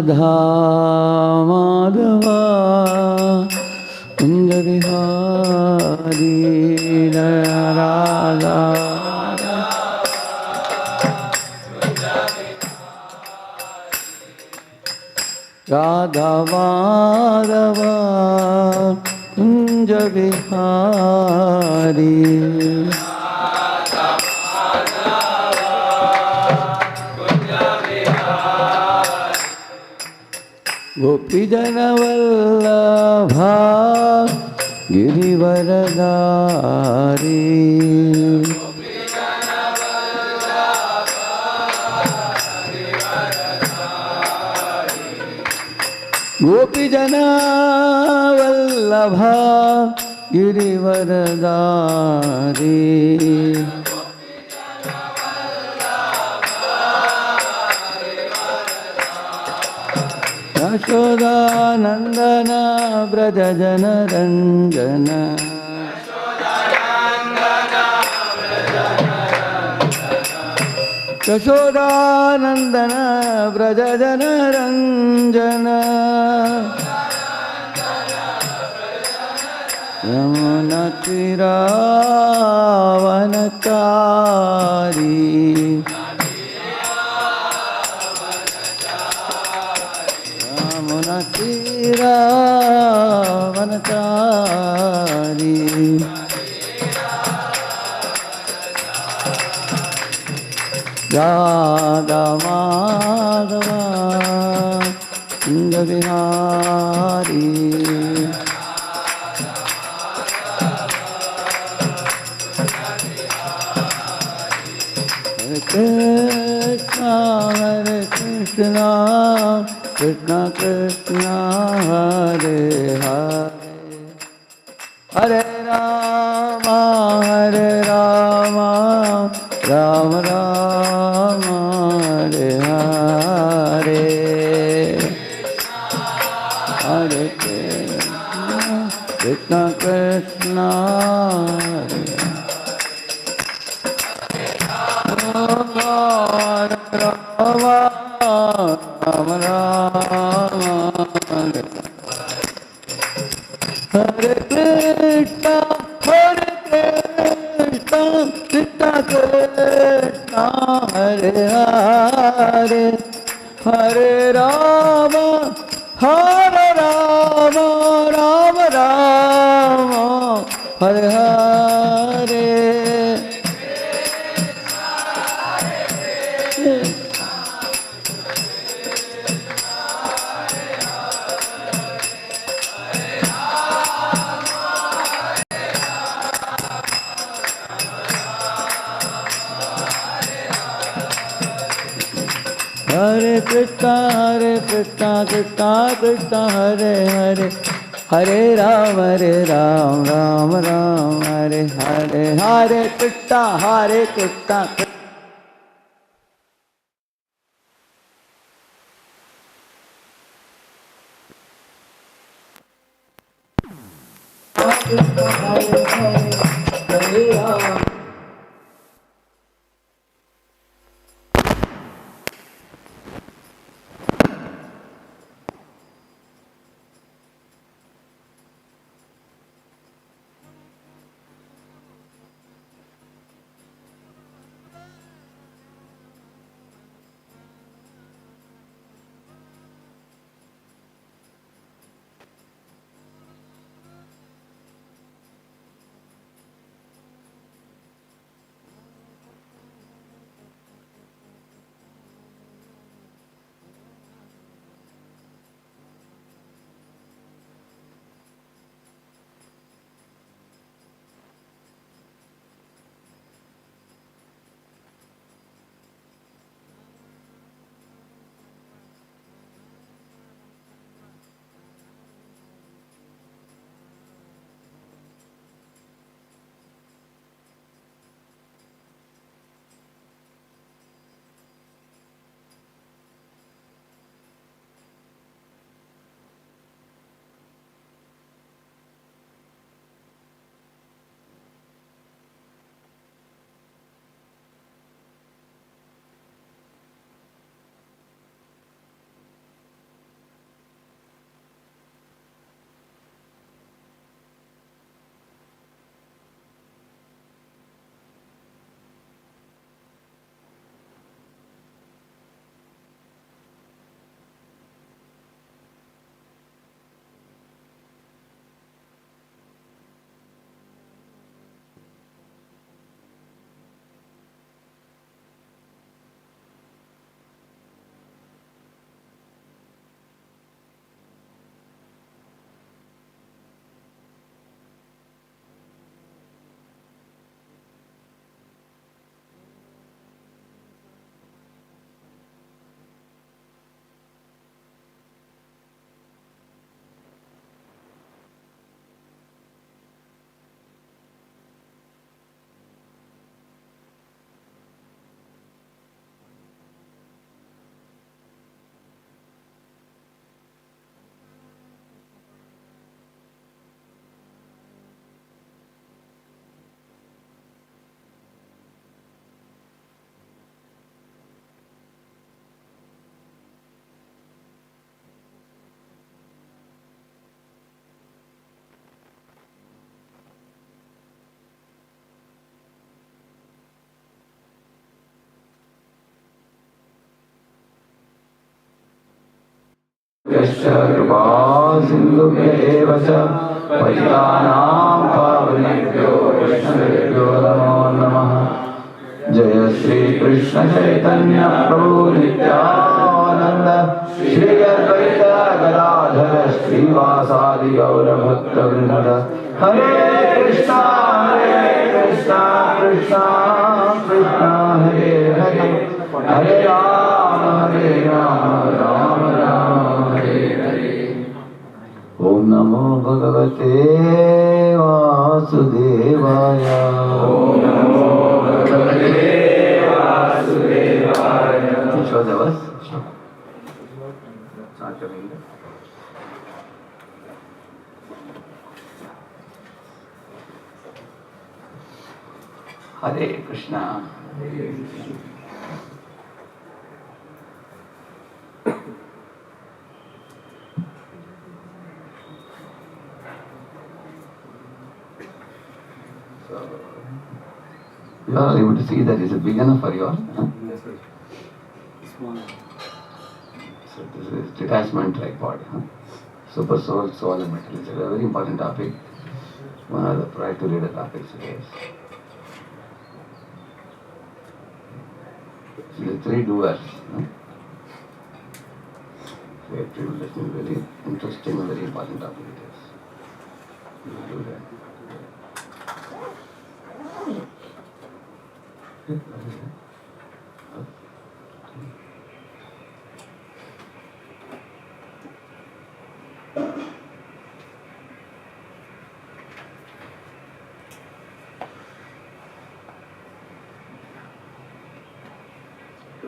राधा माधवा कुंज बिहारी राधा राधा माधवा कुंज बिहारी गोपी जन वल्लभा गिरिवरदारी गोपी जन वल्लभा गिरिवरदारी यशोदानंदन ब्रज जन रंजन यशोदानंदन ब्रज जन Ranjan Yamuna तीरावनचारी तीरावनचारी Radha Madhava Kunj Bihari Hare Krishna Krishna Krishna Hare Hare Hare Rama Hare Rama Rama Rama Hare Hare Hare Krishna Krishna Hare Rama Rama Rama Rama Hare Krishna Krishna Krishna Hare Hare Hare Rama Hare Rama Rama Rama Hare Hare Hare Krishna Krishna Krishna Hare Hare Hare Rama Rama Rama Hare Hare Hare Krishna Hare Rama यस्य कृपा सिन्धुभ्येव च पतितानां पावनेभ्यो वैष्णवेभ्यो नमो नमः। जय श्री कृष्ण चैतन्य प्रभु नित्यानंद श्री अद्वैत गदाधर श्रीवासादि गौर भक्तवृंद। हरे कृष्णा कृष्णा कृष्णा हरे हरे, हरे राम राम राम हरे हरे। ओम नमो भगवते वासुदेवाय। ओम नमो भगवते वासुदेवाय। show the verse. Start coming. Hare Krishna. So, you are able to see that is a big enough for you all. Huh? So this is detachment tripod. Huh? Supersoul, soul and metal. It's a very important topic. One of the try to read the topics. Yes. So the three doers. Huh? So you have to listen. Very interesting and very important topic it is. You will do that.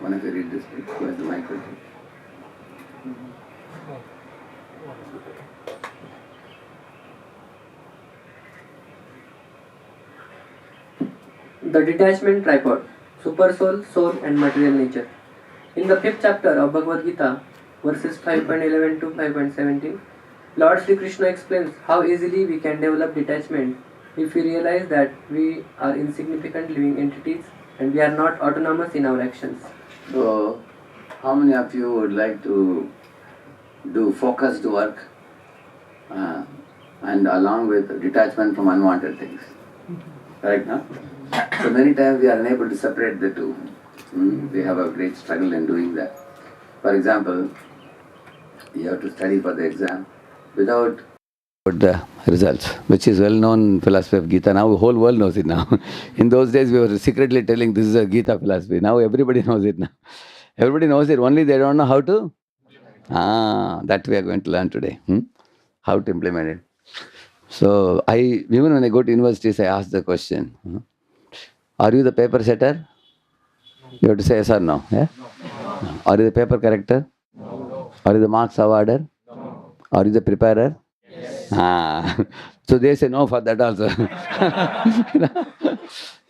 One of you read this, please. Where's the microphone? The Detachment Tripod, Supersoul, Soul and Material Nature. In the 5th chapter of Bhagavad Gita, verses 5.11 to 5.17, Lord Sri Krishna explains how easily we can develop detachment if we realize that we are insignificant living entities and we are not autonomous in our actions. So, how many of you would like to do focused work and along with detachment from unwanted things? Correct, no? So many times we are unable to separate the two. We have a great struggle in doing that. For example, you have to study for the exam without the results, which is well-known philosophy of Gita. Now the whole world knows it now. In those days we were secretly telling this is a Gita philosophy. Now everybody knows it now. Everybody knows it, only they don't know how to. That we are going to learn today. How to implement it. So even when I go to universities, I ask the question, are you the paper setter? You have to say yes or no. Yeah? No. Are you the paper corrector? Are you the marks awarder? Are you the preparer? So they say no for that also.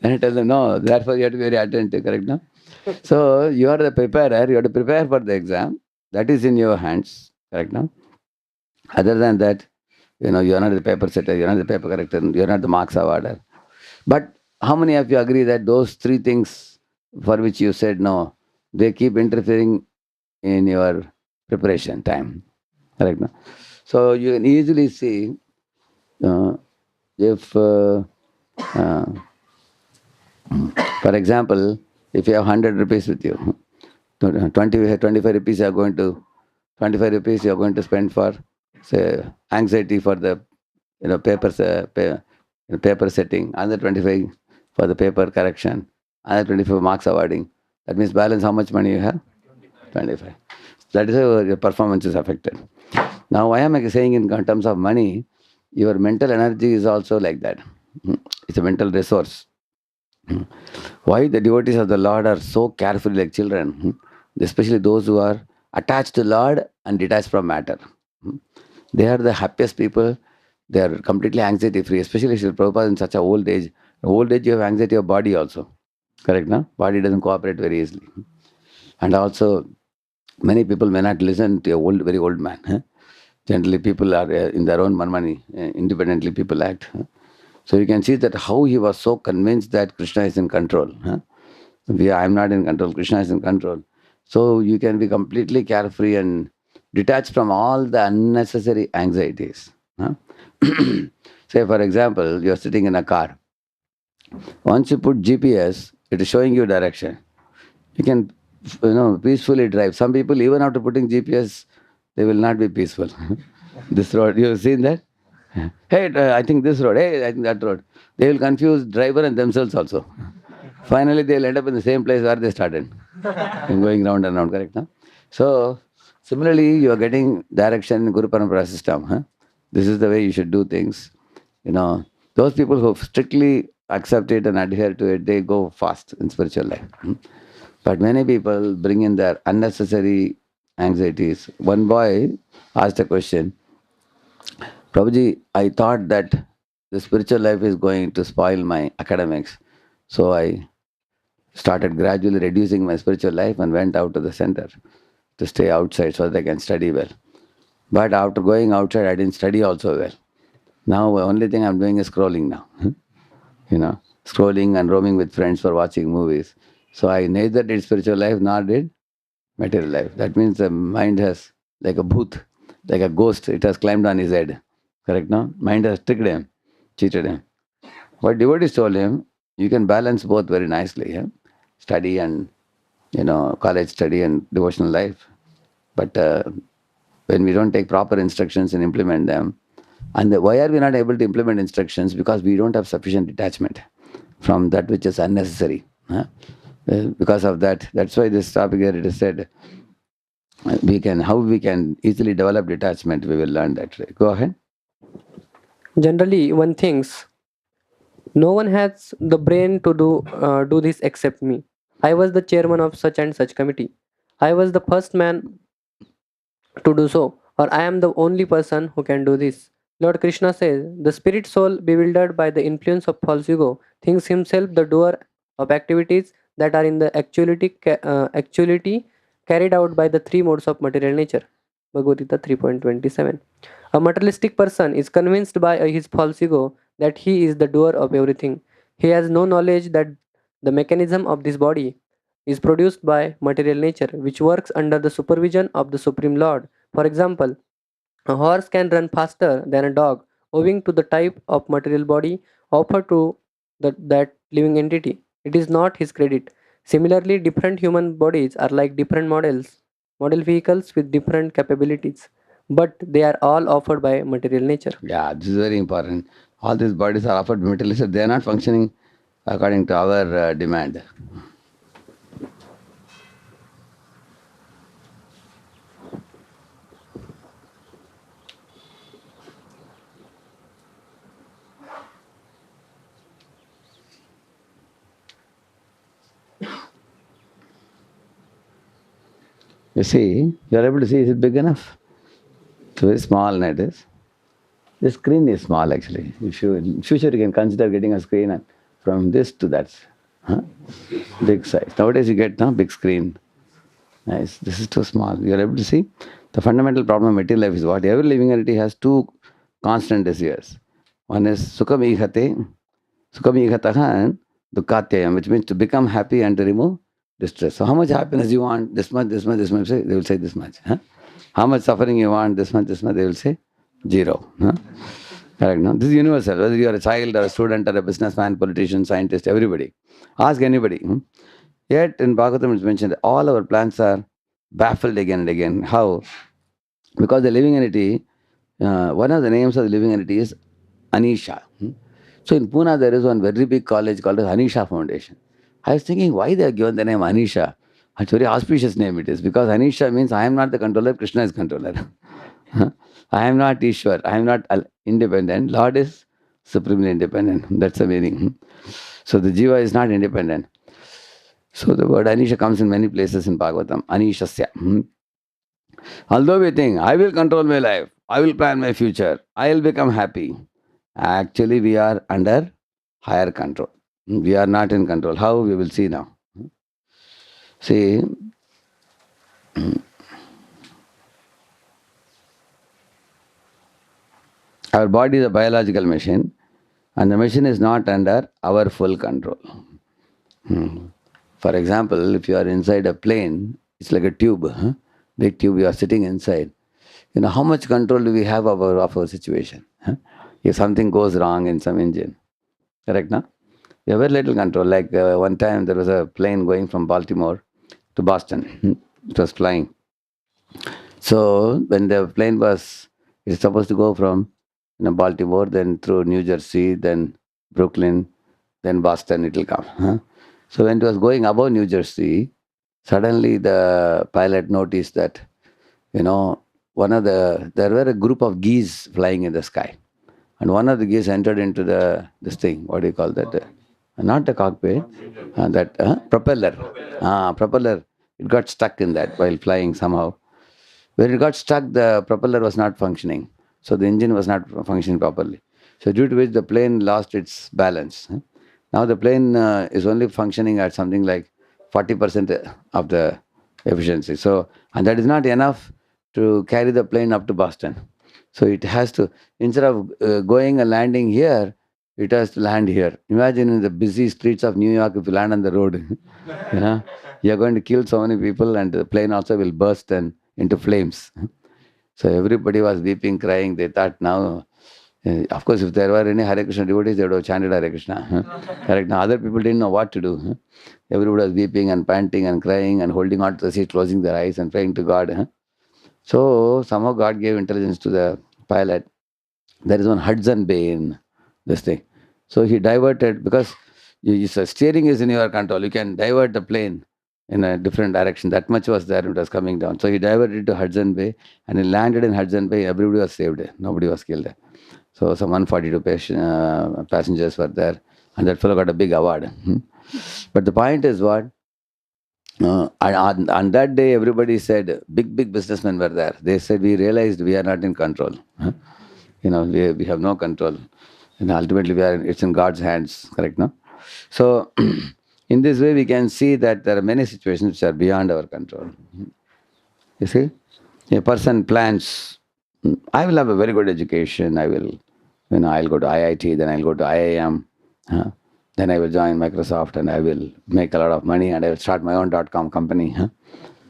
And I tell them no, therefore you have to be very attentive, correct? No? So you are the preparer, you have to prepare for the exam. That is in your hands, correct? No? Other than that, you are not the paper setter, you are not the paper corrector, you are not the marks awarder. But how many of you agree that those three things for which you said no, they keep interfering in your preparation time? Correct? No? So you can easily see if, for example, if you have 100 rupees with you, 25 rupees you are going to 25 rupees you are going to spend for, say, anxiety for the paper setting, another 25 for the paper correction, another 25 marks awarding. That means balance how much money you have? 25. That is how your performance is affected. Now, why am I saying in terms of money? Your mental energy is also like that. It's a mental resource. Why the devotees of the Lord are so careful like children, especially those who are attached to Lord and detached from matter. They are the happiest people. They are completely anxiety free, especially Srila Prabhupada in such a old age. In old age, you have anxiety of body also. Correct, no? Body doesn't cooperate very easily. And also, many people may not listen to a very old man. Generally, people are in their own manmani, independently people act. So you can see that how he was so convinced that Krishna is in control. I am not in control, Krishna is in control. So you can be completely carefree and detached from all the unnecessary anxieties. Huh? Say, for example, you're sitting in a car. Once you put GPS, it is showing you direction. You can, peacefully drive. Some people, even after putting GPS, they will not be peaceful. This road, you have seen that? Hey, I think this road. Hey, I think that road. They will confuse driver and themselves also. Finally, they will end up in the same place where they started, and going round and round. Correct? Huh? So, similarly, you are getting direction in Guru Parampara system. Huh? This is the way you should do things. Those people who strictly accept it and adhere to it, they go fast in spiritual life. But many people bring in their unnecessary anxieties. One boy asked a question, Prabhuji, I thought that the spiritual life is going to spoil my academics. So I started gradually reducing my spiritual life and went out to the center to stay outside so that I can study well. But after going outside, I didn't study also well. Now, the only thing I'm doing is scrolling now. Scrolling and roaming with friends for watching movies. So I neither did spiritual life nor did material life. That means the mind has, like a booth, like a ghost, it has climbed on his head. Correct, no? Mind has tricked him, cheated him. What devotees told him, you can balance both very nicely. Yeah? Study and, college study and devotional life. But when we don't take proper instructions and implement them, and why are we not able to implement instructions? Because we don't have sufficient detachment from that which is unnecessary. Huh? Because of that, that's why this topic here it is said, how we can easily develop detachment, we will learn that. Right? Go ahead. Generally, one thinks no one has the brain to do this except me. I was the chairman of such and such committee. I was the first man to do so, or I am the only person who can do this. Lord Krishna says, the spirit soul, bewildered by the influence of false ego, thinks himself the doer of activities that are in the actuality carried out by the three modes of material nature. Bhagavad Gita 3.27. A materialistic person is convinced by his false ego that he is the doer of everything. He has no knowledge that the mechanism of this body is produced by material nature, which works under the supervision of the Supreme Lord. For example, a horse can run faster than a dog owing to the type of material body offered to that living entity. It is not his credit. Similarly, different human bodies are like different model vehicles with different capabilities, but they are all offered by material nature. Yeah, this is very important. All these bodies are offered materialistic. They are not functioning according to our demand. You see, you are able to see, is it big enough? It's very small, it is. The screen is small actually. If you, in future you can consider getting a screen and from this to that. Huh? Big size. Nowadays you get big screen. Nice. This is too small. You are able to see? The fundamental problem of material life is what? Every living entity has two constant desires. One is sukham ihate, sukham ihataha and dukkatyayam, which means to become happy and to remove distress. So how much happiness you want? This much, this much, this much. They will say this much. Huh? How much suffering you want? This much, they will say zero. Huh? Correct, no? This is universal. Whether you are a child or a student or a businessman, politician, scientist, everybody. Ask anybody. Yet in Bhagavatam it's mentioned all our plans are baffled again and again. How? Because the living entity, one of the names of the living entity is Anisha. So in Pune there is one very big college called the Anisha Foundation. I was thinking why they have given the name Anisha. It's a very auspicious name it is because Anisha means I am not the controller, Krishna is controller. I am not Ishwar, I am not independent. Lord is supremely independent. That's the meaning. So the jiva is not independent. So the word Anisha comes in many places in Bhagavatam. Anishasya. Although we think, I will control my life, I will plan my future, I will become happy. Actually, we are under higher control. We are not in control. How? We will see now. See, our body is a biological machine, and the machine is not under our full control. For example, if you are inside a plane, it's like a tube, big tube, you are sitting inside. how much control do we have of our situation? Huh? If something goes wrong in some engine, correct, no? We have very little control. Like one time there was a plane going from Baltimore to Boston. It was flying. So when the plane was, it's supposed to go from Baltimore, then through New Jersey, then Brooklyn, then Boston, it will come. Huh? So when it was going above New Jersey, suddenly the pilot noticed that, there were a group of geese flying in the sky. And one of the geese entered into this thing, what do you call that? Not the cockpit, that propeller. Propeller. It got stuck in that while flying somehow. When it got stuck, the propeller was not functioning. So the engine was not functioning properly. So due to which the plane lost its balance. Now the plane is only functioning at something like 40% of the efficiency. So, and that is not enough to carry the plane up to Boston. So it has to, instead of going and landing here, it has to land here. Imagine in the busy streets of New York, if you land on the road, you're going to kill so many people, and the plane also will burst and into flames. So everybody was weeping, crying. They thought now, of course, if there were any Hare Krishna devotees, they would have chanted Hare Krishna. Correct. Now other people didn't know what to do. Everybody was weeping and panting and crying and holding on to the seat, closing their eyes and praying to God. So somehow God gave intelligence to the pilot. There is one Hudson Bay in this thing. So he diverted, because steering is in your control. You can divert the plane in a different direction. That much was there. It was coming down. So he diverted to Hudson Bay, and he landed in Hudson Bay. Everybody was saved. Nobody was killed. So some 142 passengers were there, and that fellow got a big award. But the point is what? On that day, everybody said, big businessmen were there. They said, we realized we are not in control. We have no control. And ultimately, it's in God's hands, correct, no? So, in this way, we can see that there are many situations which are beyond our control. You see? A person plans, I will have a very good education. I'll go to IIT, then I'll go to IIM. Then I will join Microsoft, and I will make a lot of money, and I will start my own .com company,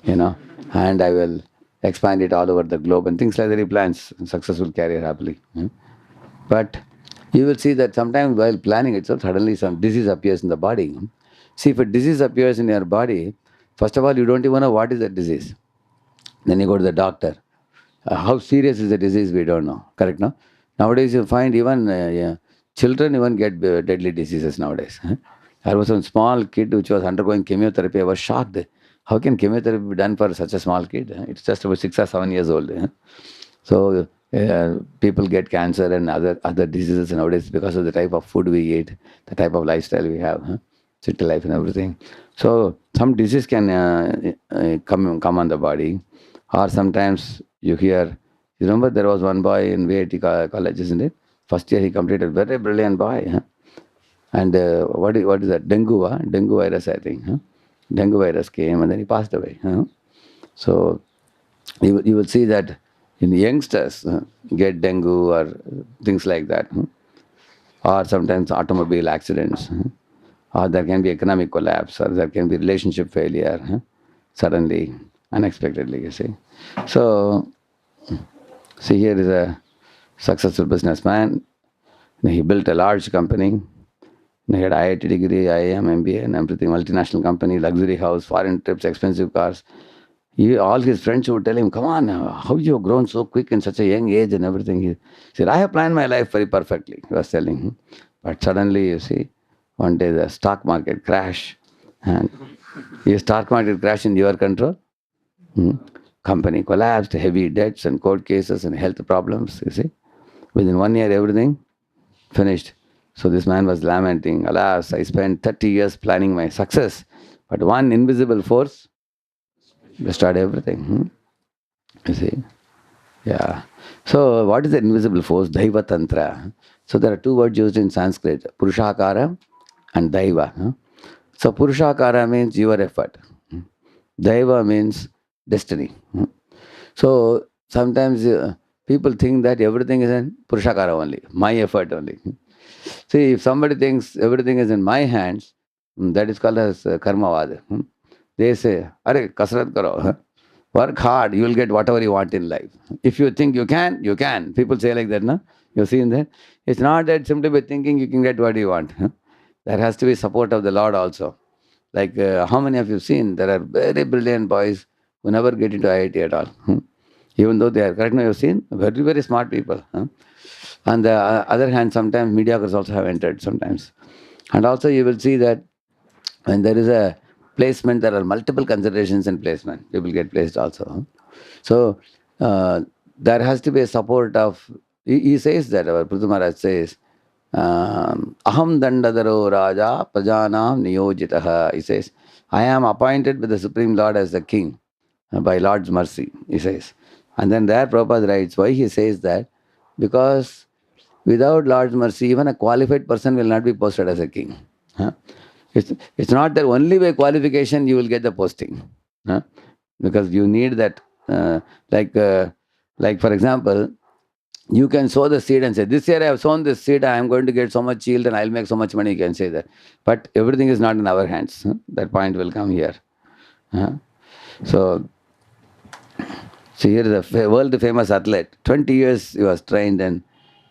and I will expand it all over the globe, and things like that. He plans a successful career happily. But you will see that sometimes while planning itself, suddenly some disease appears in the body. See, if a disease appears in your body, first of all, you don't even know what is that disease. Then you go to the doctor. How serious is the disease, we don't know. Correct, no? Nowadays, you find even children even get deadly diseases nowadays. There was some small kid which was undergoing chemotherapy. I was shocked. How can chemotherapy be done for such a small kid? It's just about 6 or 7 years old. So people get cancer and other diseases nowadays because of the type of food we eat, the type of lifestyle we have, city life and everything. So some disease can come on the body, or sometimes you hear. You remember there was one boy in VIT college, isn't it? First year he completed, very brilliant boy. And what is that? Dengue virus, I think. Dengue virus came and then he passed away. So you will see that in the youngsters get dengue or things like that, or sometimes automobile accidents, or there can be economic collapse, or there can be relationship failure, suddenly, unexpectedly, you see. So, see, here is a successful businessman. He built a large company. He had IIT degree, IIM, MBA, and everything, multinational company, luxury house, foreign trips, expensive cars. All his friends would tell him, come on, how you have grown so quick in such a young age and everything. He said, I have planned my life very perfectly, he was telling him. But suddenly, you see, one day the stock market crash. And the stock market crash in your control. Company collapsed, heavy debts and court cases and health problems, you see. Within 1 year, everything finished. So this man was lamenting, alas, I spent 30 years planning my success, but one invisible force destroyed everything. You see? Yeah. So what is the invisible force? Daiva Tantra. So there are two words used in Sanskrit, Purushakara and Daiva. So Purushakara means your effort. Daiva means destiny. So sometimes people think that everything is in Purushakara only, my effort only. See, if somebody thinks everything is in my hands, that is called as karmavad. They say, Are kasrat karo. Work hard, you will get whatever you want in life. If you think you can, you can. People say like that, no? You've seen that? It's not that simply by thinking you can get what you want. There has to be support of the Lord also. Like how many of you seen? There are very brilliant boys who never get into IIT at all. Even though they are, correct now you've seen, very, very smart people. On the other hand, sometimes mediocres also have entered sometimes. And also you will see that when there is a placement, there are multiple considerations in placement. People get placed also. So there has to be a support of, he says that, our Prithu Maharaj says, Aham Dandadaro Raja Prajanam Niyojitaha. He says, I am appointed with the Supreme Lord as the king by Lord's mercy, he says. And then there Prabhupada writes, why he says that? Because without Lord's mercy, even a qualified person will not be posted as a king. Huh? It's not that only by qualification you will get the posting. Huh? Because you need that, like for example, you can sow the seed and say, this year I have sown this seed, I am going to get so much yield and I'll make so much money, you can say that. But everything is not in our hands. Huh? That point will come here. Huh? So here is a world famous athlete. 20 years he was trained in,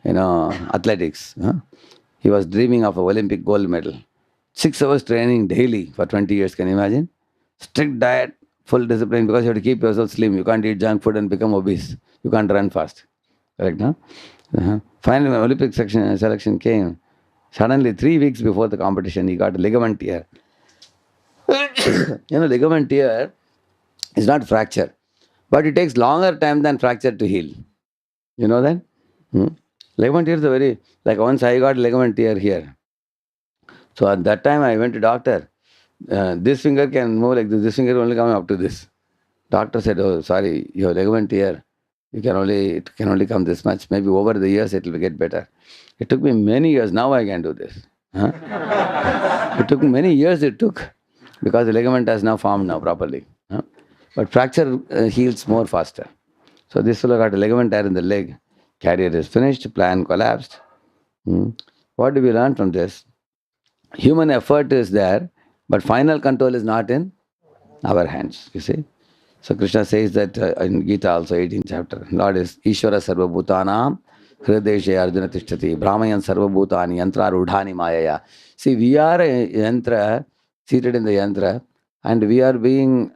athletics. Huh? He was dreaming of an Olympic gold medal. 6 hours training daily for 20 years, can you imagine? Strict diet, full discipline, because you have to keep yourself slim. You can't eat junk food and become obese. You can't run fast. Correct, no? Finally, when Olympic selection came, suddenly 3 weeks before the competition, he got a ligament tear. Ligament tear is not fracture, but it takes longer time than fracture to heal. You know that? Ligament tear is a very, like once I got ligament tear here. So at that time I went to doctor. This finger can move like this. This finger only coming up to this. Doctor said, "Oh, sorry, your ligament here. It can only come this much. Maybe over the years it will get better." It took me many years. Now I can do this. It took many years. It took because the ligament has now formed now properly. But fracture heals more faster. So this fellow got a ligament tear in the leg. Career is finished. Plan collapsed. What do we learn from this? Human effort is there, but final control is not in our hands, you see. So Krishna says that in Gita also, 18th chapter, Lord is Ishvara Sarva Bhutanam Hrideshe Arjuna Tishtati Brahmayan Sarva Bhutani Yantra Rudhani Mayaya. See, we are a yantra, seated in the yantra, and we are being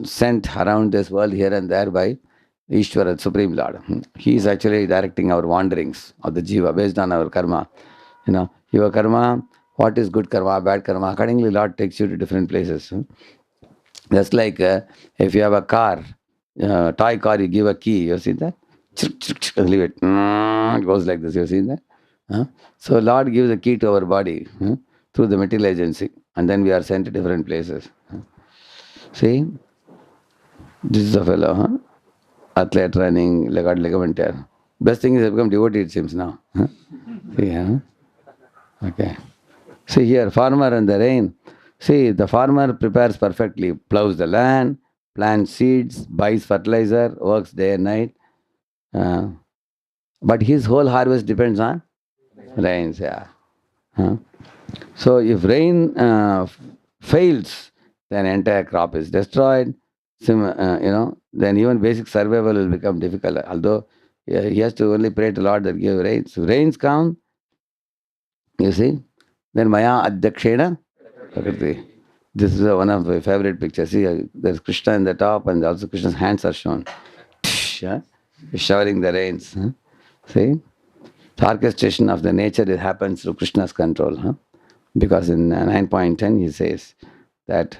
sent around this world here and there by Ishvara, Supreme Lord. He is actually directing our wanderings of the jiva based on our karma. Your karma, what is good karma, bad karma, accordingly Lord takes you to different places. Just like if you have a car, toy car, you give a key, you see that? Leave it. It goes like this, you see that? So Lord gives a key to our body through the material agency, and then we are sent to different places. See, this is a fellow, athlete running, got ligament tear. Best thing is to become devotee, it seems now. See, okay. See here, farmer and the rain. See, the farmer prepares perfectly, plows the land, plants seeds, buys fertilizer, works day and night. But his whole harvest depends on rains. Yeah. So if rain fails, then entire crop is destroyed. Then even basic survival will become difficult. Although he has to only pray to Lord that give rains. If rains come, you see, then Maya Adhyakshena Prakriti. This is one of my favorite pictures. See, there's Krishna in the top, and also Krishna's hands are shown. Showering the rains. See? The orchestration of the nature, it happens through Krishna's control. Because in 9.10 he says that,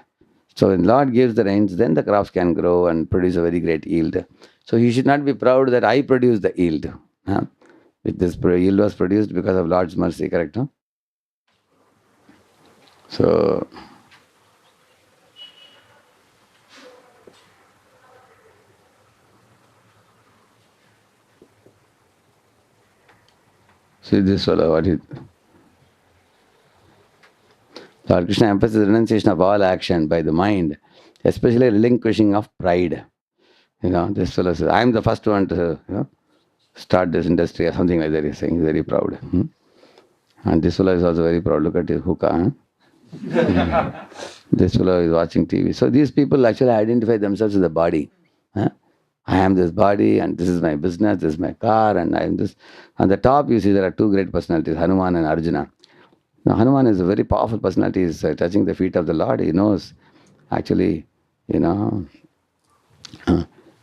so when Lord gives the rains, then the crops can grow and produce a very great yield. So you should not be proud that I produce the yield. This yield was produced because of Lord's mercy, correct? So, see this fellow, what is... Lord Krishna emphasizes renunciation of all action by the mind, especially relinquishing of pride. This fellow says, I am the first one to start this industry or something like that. He's saying he's very proud. And this fellow is also very proud. Look at his hookah. This fellow is watching TV. So these people actually identify themselves with the body. Huh? I am this body, and this is my business, this is my car, and I am this. On the top, you see there are two great personalities, Hanuman and Arjuna. Now, Hanuman is a very powerful personality. He's touching the feet of the Lord. He knows, actually, you know,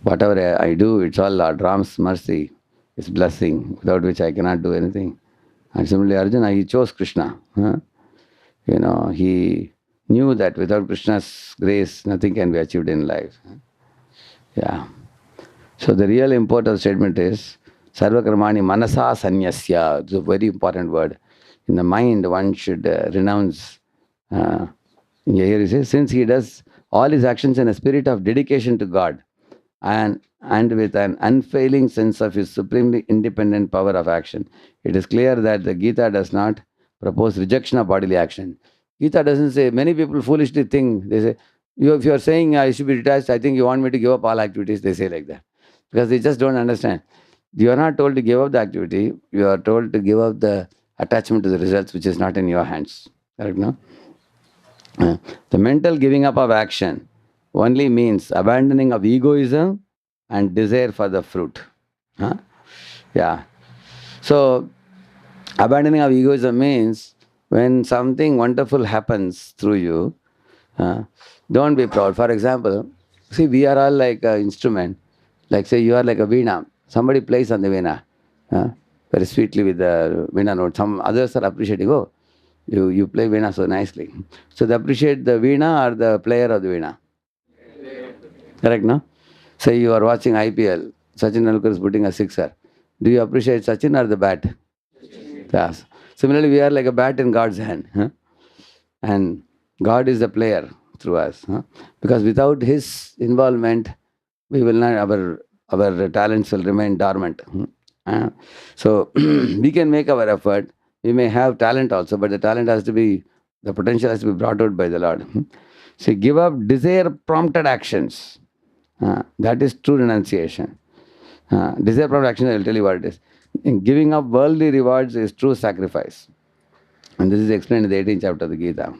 whatever I do, it's all Lord Ram's mercy, His blessing, without which I cannot do anything. And similarly, Arjuna, he chose Krishna. Huh? He knew that without Krishna's grace, nothing can be achieved in life. Yeah. So the real import of the statement is Sarvakarmani Manasa Sanyasya. It's a very important word. In the mind, one should renounce. Here he says, since he does all his actions in a spirit of dedication to God and with an unfailing sense of his supremely independent power of action, it is clear that the Gita does not propose rejection of bodily action. Gita doesn't say, many people foolishly think, they say, if you are saying I should be detached, I think you want me to give up all activities, they say like that. Because they just don't understand. You are not told to give up the activity, you are told to give up the attachment to the results, which is not in your hands. Correct, no? The mental giving up of action only means abandoning of egoism and desire for the fruit. Huh? Yeah. So, abandoning of egoism means when something wonderful happens through you, uh, don't be proud. For example, see, we are all like an instrument. Like, say, you are like a veena. Somebody plays on the veena very sweetly with the veena note. Some others are appreciating, oh, you play veena so nicely. So they appreciate the veena or the player of the veena. Correct, no? Say you are watching IPL, Sachin Tendulkar is putting a sixer. Do you appreciate Sachin or the bat? Yes. Similarly, we are like a bat in God's hand. And God is the player through us. Because without His involvement, we will not, our talents will remain dormant. So we can make our effort. We may have talent also, but the talent has to be, the potential has to be brought out by the Lord. So give up desire prompted actions. That is true renunciation. Desire prompted action, I will tell you what it is. In giving up worldly rewards is true sacrifice. And this is explained in the 18th chapter of the Gita.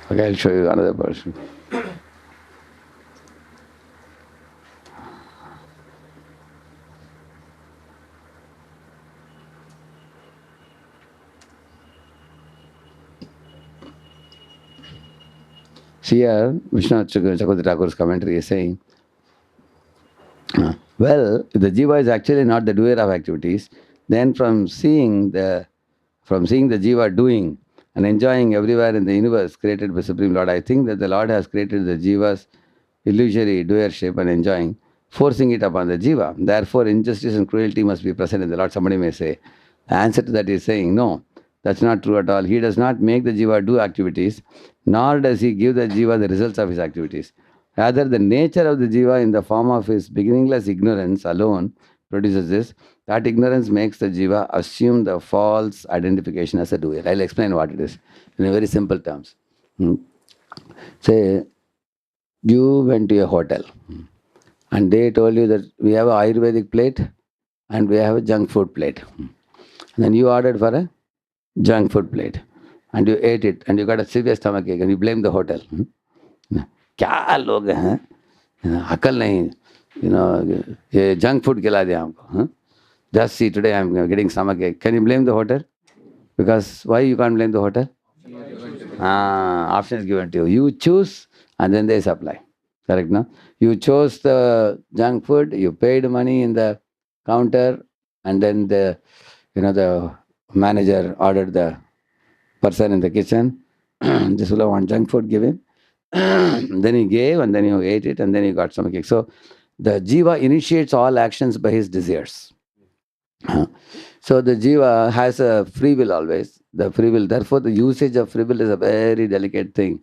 Okay, I'll show you another person. See here, Vishwanath Chakravarti Thakur's commentary is saying, well, if the jiva is actually not the doer of activities, then from seeing the jiva doing and enjoying everywhere in the universe created by Supreme Lord, I think that the Lord has created the jiva's illusory doership and enjoying, forcing it upon the jiva. Therefore, injustice and cruelty must be present in the Lord. Somebody may say. The answer to that is saying, no, that's not true at all. He does not make the jiva do activities, nor does he give the jiva the results of his activities. Rather, the nature of the jiva in the form of his beginningless ignorance alone produces this. That ignorance makes the jiva assume the false identification as a doer. I'll explain what it is in a very simple terms. Say, you went to a hotel and they told you that we have a Ayurvedic plate and we have a junk food plate. And then you ordered for a junk food plate and you ate it and you got a severe stomach ache and you blame the hotel. क्या लोग हैं, अकल नहीं, ये junk food खिला दिया हमको. Just see, today I'm getting stomach ache. Can you blame the hotel? Because why you can't blame the hotel? Options given to you. You choose and then they supply. Correct, no? You chose the junk food, you paid money in the counter, and then the manager ordered the person in the kitchen, this will want junk food given. Then he gave, and then you ate it, and then you got some cake. So the jiva initiates all actions by his desires. So the jiva has a free will always. The free will, therefore, the usage of free will is a very delicate thing.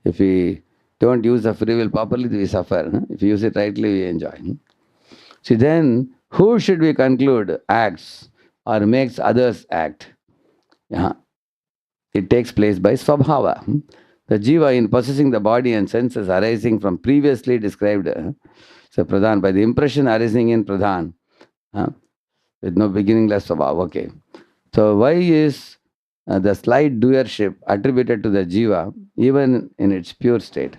If we don't use the free will properly, we suffer. If we use it rightly, we enjoy. See, then, who should we conclude acts or makes others act? It takes place by swabhava. The jiva, in possessing the body and senses arising from previously described, so pradhan, by the impression arising in pradhan, with no beginningless swabhava. Okay. So why is the slight doership attributed to the jiva, even in its pure state.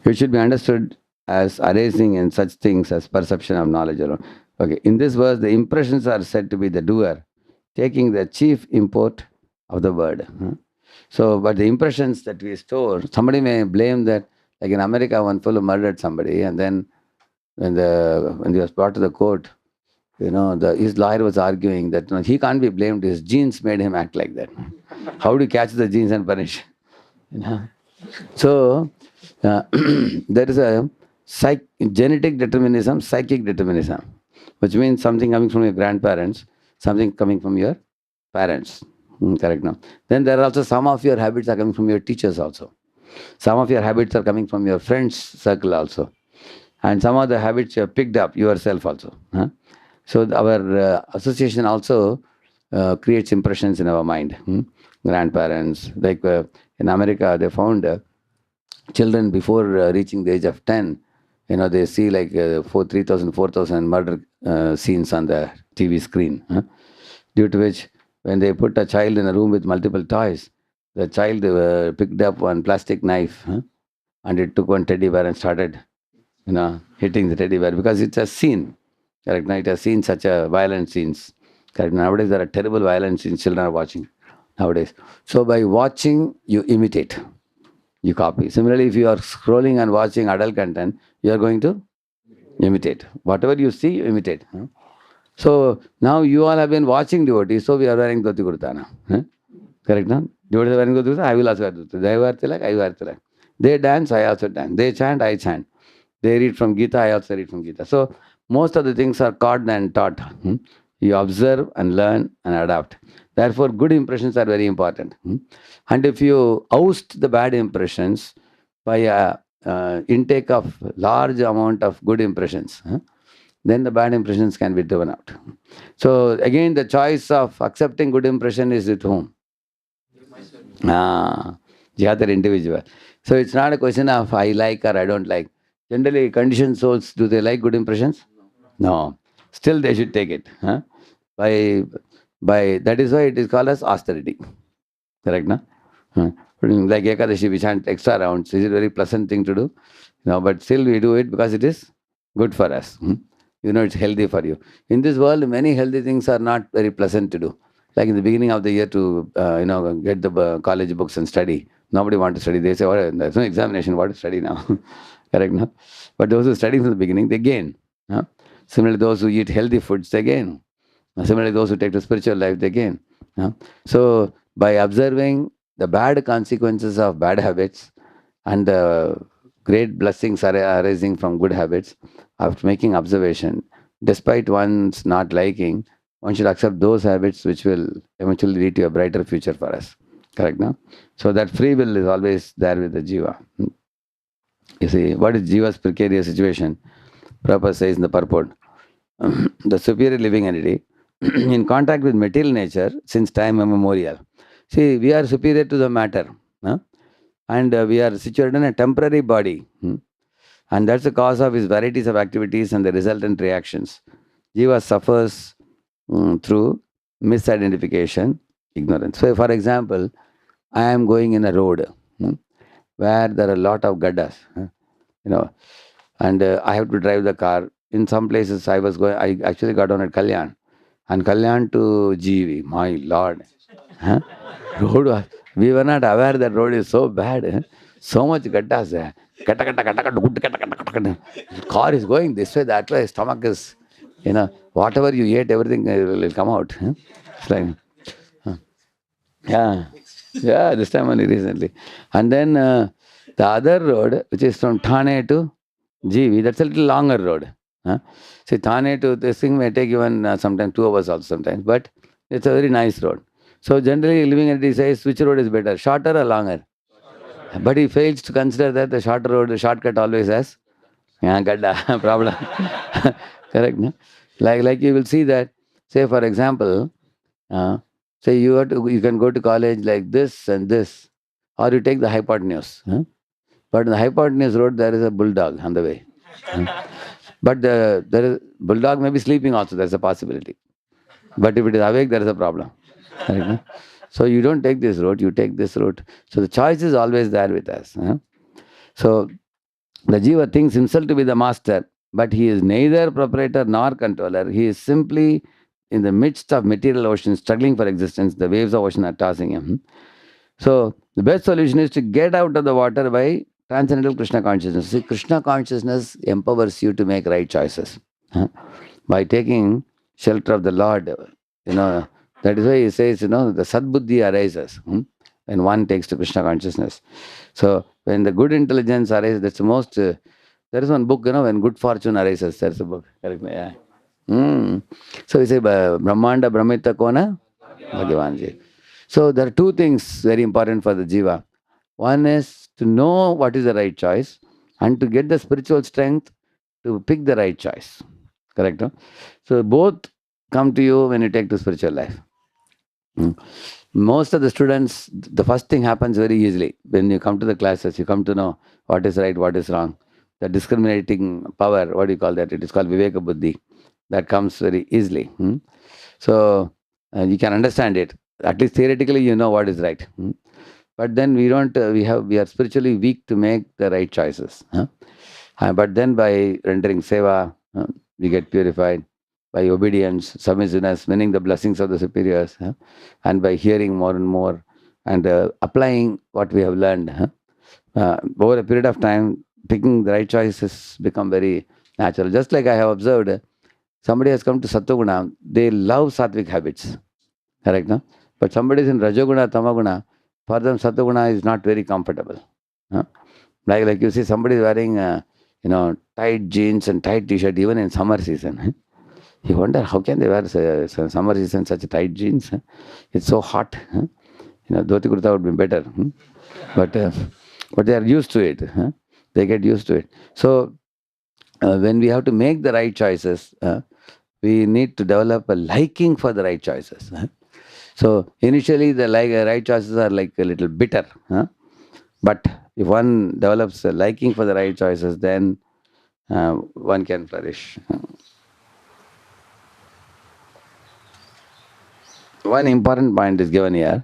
It should be understood as arising in such things as perception of knowledge alone. Okay, in this verse, the impressions are said to be the doer, taking the chief import of the word. So, but the impressions that we store, somebody may blame that, like in America, one fellow murdered somebody, and then when he was brought to the court, his lawyer was arguing that he can't be blamed. His genes made him act like that. How do you catch the genes and punish? You know? So there is a genetic determinism, psychic determinism, which means something coming from your grandparents, something coming from your parents. Correct now. Then there are also some of your habits are coming from your teachers also. Some of your habits are coming from your friends circle also. And some of the habits you have picked up yourself also. So our association also creates impressions in our mind. Grandparents, like in America, they found children before reaching the age of 10, they see like 3,000, 4,000 murder scenes on the TV screen. Due to which, when they put a child in a room with multiple toys, the child picked up one plastic knife and it took one teddy bear and started hitting the teddy bear because it's a scene. Correct. Now it has seen such a violent scenes. Correct. Nowadays there are terrible violent scenes children are watching nowadays. So by watching, you imitate, you copy. Similarly, if you are scrolling and watching adult content, you are going to imitate. Whatever you see, you imitate. So now you all have been watching devotees, so we are wearing dhoti kurta now. Correct now? Devotees are wearing dhoti kurta, I will also wear dhoti. They wear tilak, I wear tilak. They dance, I also dance. They chant, I chant. They read from Gita, I also read from Gita. So most of the things are caught and taught. You observe and learn and adapt. Therefore, good impressions are very important. And if you oust the bad impressions by a intake of large amount of good impressions, then the bad impressions can be driven out. So again, the choice of accepting good impression is with whom? The other individual. So it's not a question of I like or I don't like. Generally, conditioned souls, do they like good impressions? No. Still, they should take it. By that is why it is called as austerity. Correct, no? Like Ekadashi, we chant extra rounds. Is it a very pleasant thing to do? No, but still we do it because it is good for us. It's healthy for you. In this world, many healthy things are not very pleasant to do. Like in the beginning of the year to, get the college books and study. Nobody wants to study. They say, oh, there's no examination. What to study now? Correct, no? But those who study from the beginning, they gain. Similarly, those who eat healthy foods, they gain. Similarly, those who take to spiritual life, they gain. So, by observing the bad consequences of bad habits and the great blessings are arising from good habits, after making observation, despite one's not liking, one should accept those habits which will eventually lead to a brighter future for us. Correct, no? So that free will is always there with the jiva. You see, what is jiva's precarious situation? Prabhupada says in the purport, the superior living entity, in contact with material nature since time immemorial. See, we are superior to the matter. And we are situated in a temporary body. And that's the cause of his varieties of activities and the resultant reactions. Jiva suffers through misidentification, ignorance. So, for example, I am going in a road where there are a lot of gaddas, and I have to drive the car. In some places, I actually got on at Kalyan, and Kalyan to GV, my lord. Road we were not aware that road is so bad. So much gaddas. Katta, katta, katta, katta, good, katta, katta, katta, katta. Car is going this way, that way, stomach is, whatever you ate, everything will come out. It's like, yeah, yeah, this time only recently. And then the other road, which is from Thane to GV, that's a little longer road. See, Thane to this thing may take even sometimes 2 hours also sometimes, but it's a very nice road. So generally, living entity says which road is better, shorter or longer? But he fails to consider that the shorter road, the shortcut always has gadda problem. Correct, no? Like you will see that, say for example, say you can go to college like this and this, or you take the hypotenuse. But in the hypotenuse road, there is a bulldog on the way. But there is bulldog may be sleeping also. There's a possibility. But if it is awake, there is a problem. Correct, no? So you don't take this route, you take this route. So the choice is always there with us. So the jiva thinks himself to be the master, but he is neither proprietor nor controller. He is simply in the midst of material ocean, struggling for existence. The waves of ocean are tossing him. So the best solution is to get out of the water by transcendental Krishna consciousness. See, Krishna consciousness empowers you to make right choices. By taking shelter of the Lord, that is why he says, the sadbuddhi arises when one takes to Krishna consciousness. So when the good intelligence arises, that's the most. There is one book, when good fortune arises. There's a book. Correct me? Yeah. So we say, Brahmanda Brahmita Kona Bhagavanji. So there are two things very important for the jiva. One is to know what is the right choice and to get the spiritual strength to pick the right choice. Correct? No? So both come to you when you take to spiritual life. Most of the students, the first thing happens very easily. When you come to the classes, you come to know what is right, what is wrong. The discriminating power, what do you call that? It is called Viveka Buddhi. That comes very easily. So you can understand it. At least theoretically, you know what is right. But then we don't. We are spiritually weak to make the right choices. But then by rendering seva, we get purified. By obedience, submissiveness, winning the blessings of the superiors, and by hearing more and more and applying what we have learned. Over a period of time, picking the right choices become very natural. Just like I have observed, somebody has come to Sattva-guna, they love sattvic habits. Correct, no? But somebody is in Rajoguna, Tamaguna, for them Sattva-guna is not very comfortable. Like you see, somebody is wearing, tight jeans and tight t-shirt even in summer season. You wonder how can they wear summer season such tight jeans? It's so hot. Dhoti kurta would be better. But they are used to it. They get used to it. So when we have to make the right choices, we need to develop a liking for the right choices. So initially the right choices are like a little bitter. But if one develops a liking for the right choices, then one can flourish. One important point is given here.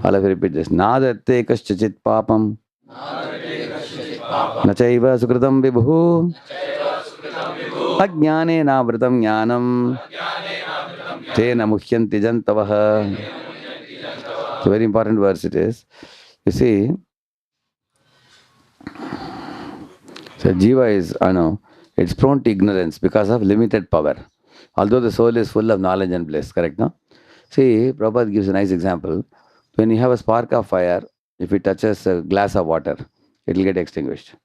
All of you repeat this. Nadate kaschachit papam. Nachaiva sukritam vibhu. Ajnane navritam jnanam. Tena muhyanti jantavaha. It's a very important verse it is. You see, so jiva is, it's prone to ignorance because of limited power. Although the soul is full of knowledge and bliss, correct, no? See, Prabhupada gives a nice example. When you have a spark of fire, if it touches a glass of water, it will get extinguished.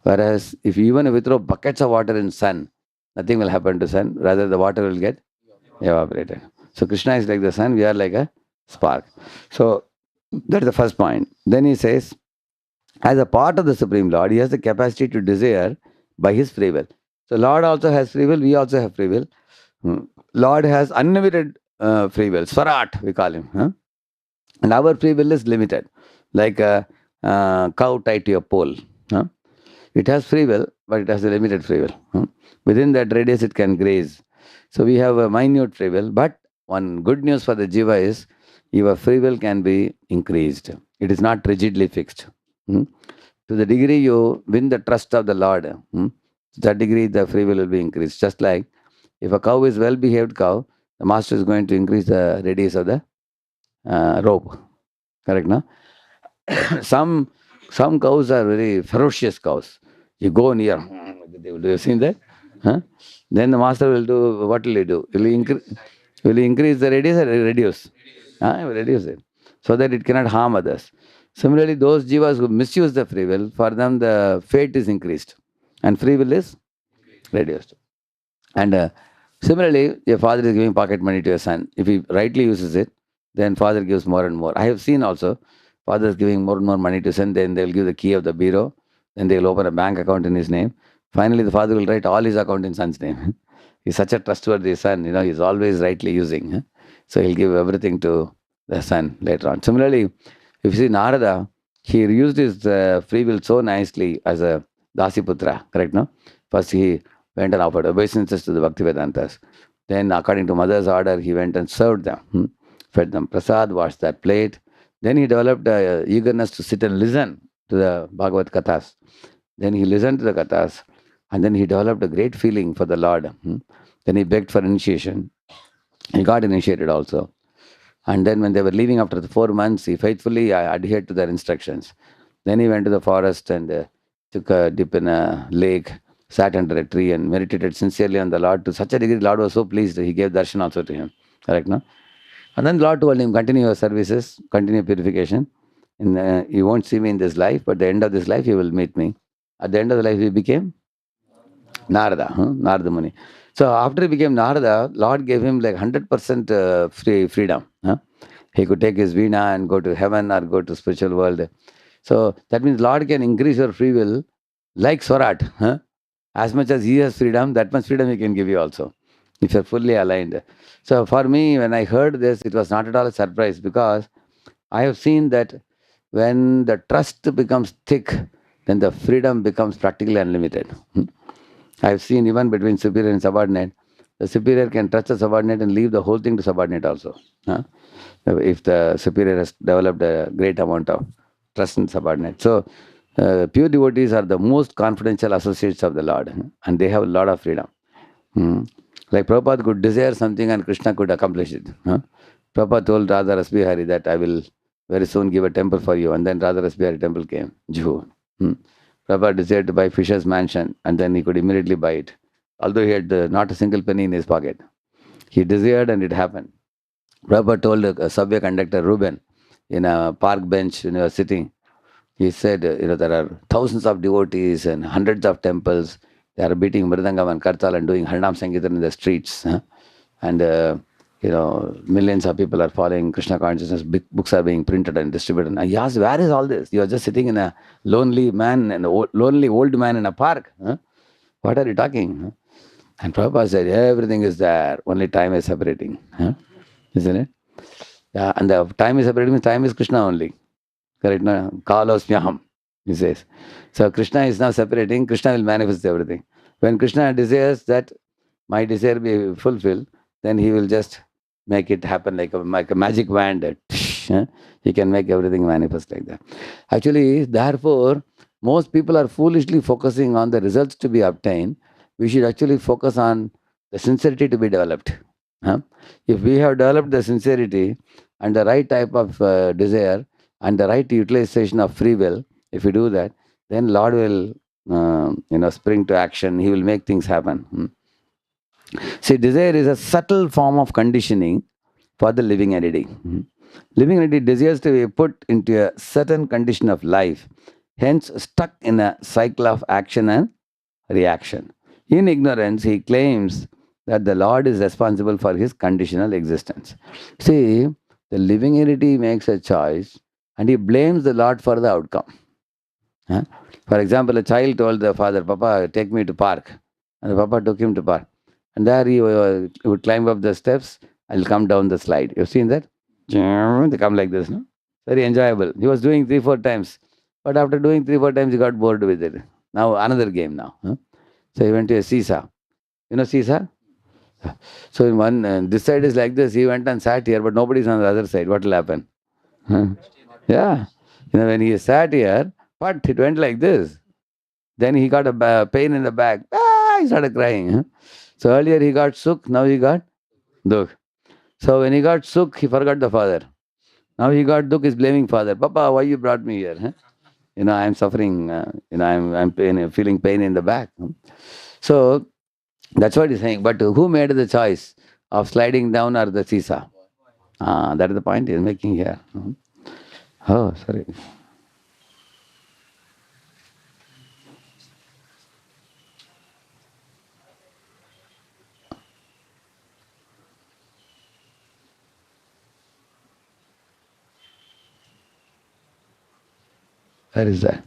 Whereas, even if we throw buckets of water in sun, nothing will happen to sun. Rather, the water will get evaporated. So, Krishna is like the sun, we are like a spark. So, that is the first point. Then he says, as a part of the Supreme Lord, he has the capacity to desire by his free will. So, Lord also has free will, we also have free will. Lord has unlimited free will, Swarat, we call him. And our free will is limited, like a cow tied to a pole. It has free will, but it has a limited free will. Within that radius, it can graze. So we have a minute free will, but one good news for the jiva is your free will can be increased. It is not rigidly fixed. To the degree you win the trust of the Lord, to that degree the free will be increased. Just like if a cow is well-behaved cow, the master is going to increase the radius of the rope. Correct, no? some cows are very ferocious cows. You go near, they will do. You seen that? Then the master will do, what will he do? Will he increase the radius or reduce? He will reduce it so that it cannot harm others. Similarly, those jivas who misuse the free will, for them the fate is increased and free will is reduced. And similarly, a father is giving pocket money to a son. If he rightly uses it, then father gives more and more. I have seen also fathers giving more and more money to son, then they'll give the key of the bureau, then they'll open a bank account in his name. Finally, the father will write all his account in son's name. He's such a trustworthy son, he's always rightly using. So he'll give everything to the son later on. Similarly, if you see Narada, he used his free will so nicely as a Dasiputra, correct, no? First he went and offered obeisances to the Bhakti Vedantas. Then, according to mother's order, he went and served them. fed them prasad, washed their plate. Then he developed a eagerness to sit and listen to the Bhagavad Kathas. Then he listened to the Kathas, and then he developed a great feeling for the Lord. Then he begged for initiation. He got initiated also. And then when they were leaving after the 4 months, he faithfully adhered to their instructions. Then he went to the forest and took a dip in a lake, sat under a tree and meditated sincerely on the Lord. To such a degree, the Lord was so pleased that he gave darshan also to him. Correct, no? And then the Lord told him, continue your services, continue purification. You won't see me in this life, but at the end of this life, you will meet me. At the end of the life, he became Narada, Narada Muni. So after he became Narada, Lord gave him like 100% freedom. He could take his veena and go to heaven or go to spiritual world. So that means Lord can increase your free will like Swarat. As much as he has freedom, that much freedom he can give you also, if you're fully aligned. So for me, when I heard this, it was not at all a surprise, because I have seen that when the trust becomes thick, then the freedom becomes practically unlimited. I've seen even between superior and subordinate, the superior can trust the subordinate and leave the whole thing to subordinate also. If the superior has developed a great amount of trust in subordinate. So, pure devotees are the most confidential associates of the Lord, and they have a lot of freedom. Like Prabhupada could desire something and Krishna could accomplish it. Prabhupada told Radha Rasbihari that I will very soon give a temple for you, and then Radha Rasbihari temple came. Juhu. Prabhupada desired to buy Fisher's mansion, and then he could immediately buy it, although he had not a single penny in his pocket. He desired and it happened. Prabhupada told a subway conductor, Reuben, in a park bench when he was sitting, he said, there are thousands of devotees and hundreds of temples. They are beating Mridangam and Kartal and doing Harinam Sankirtan in the streets. And, millions of people are following Krishna consciousness. Big books are being printed and distributed. And he asked, where is all this? You are just sitting in a lonely old man in a park. What are you talking? And Prabhupada said, everything is there. Only time is separating. Isn't it? Yeah, and the time is separating means time is Krishna only. Correct? No? Kalosmyaham, he says. So Krishna is now separating, Krishna will manifest everything. When Krishna desires that my desire be fulfilled, then he will just make it happen like a magic wand. He can make everything manifest like that. Actually, therefore, most people are foolishly focusing on the results to be obtained. We should actually focus on the sincerity to be developed. If we have developed the sincerity and the right type of desire and the right utilization of free will, if we do that, then Lord will, spring to action. He will make things happen. See, desire is a subtle form of conditioning for the living entity. Living entity desires to be put into a certain condition of life, hence stuck in a cycle of action and reaction. In ignorance, he claims that the Lord is responsible for his conditional existence. See, the living entity makes a choice and he blames the Lord for the outcome. For example, a child told the father, Papa, take me to park. And the Papa took him to park. And there he would climb up the steps and come down the slide. You've seen that? They come like this, no? Very enjoyable. He was doing 3-4 times. But after doing 3-4 times, he got bored with it. Now, another game now. So he went to a seesaw. You know seesaw? So in one, this side is like this. He went and sat here, but nobody's on the other side. What will happen? Yeah. When he sat here, but it went like this. Then he got a pain in the back. He started crying. So earlier he got sukh, now he got dukh. So when he got sukh, he forgot the father. Now he got dukh, he's blaming father. Papa, why you brought me here? I'm suffering. I'm feeling pain in the back. So that's what he's saying. But who made the choice of sliding down or the seesaw? That is the point he's making here. Oh, sorry. Where is that?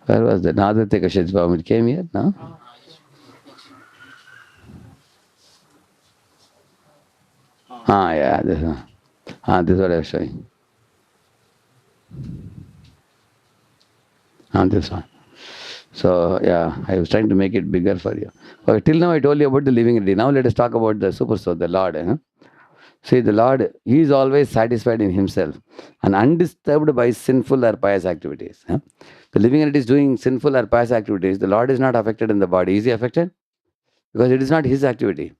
Where was that? Nadate Kashidbam, it came here, no? Yeah, this is what I was showing. This one. So yeah, I was trying to make it bigger for you. Okay, till now I told you about the living entity. Now let us talk about the super soul, the Lord. See, the Lord, He is always satisfied in Himself and undisturbed by sinful or pious activities. The living entity is doing sinful or pious activities. The Lord is not affected in the body. Is He affected? Because it is not His activity.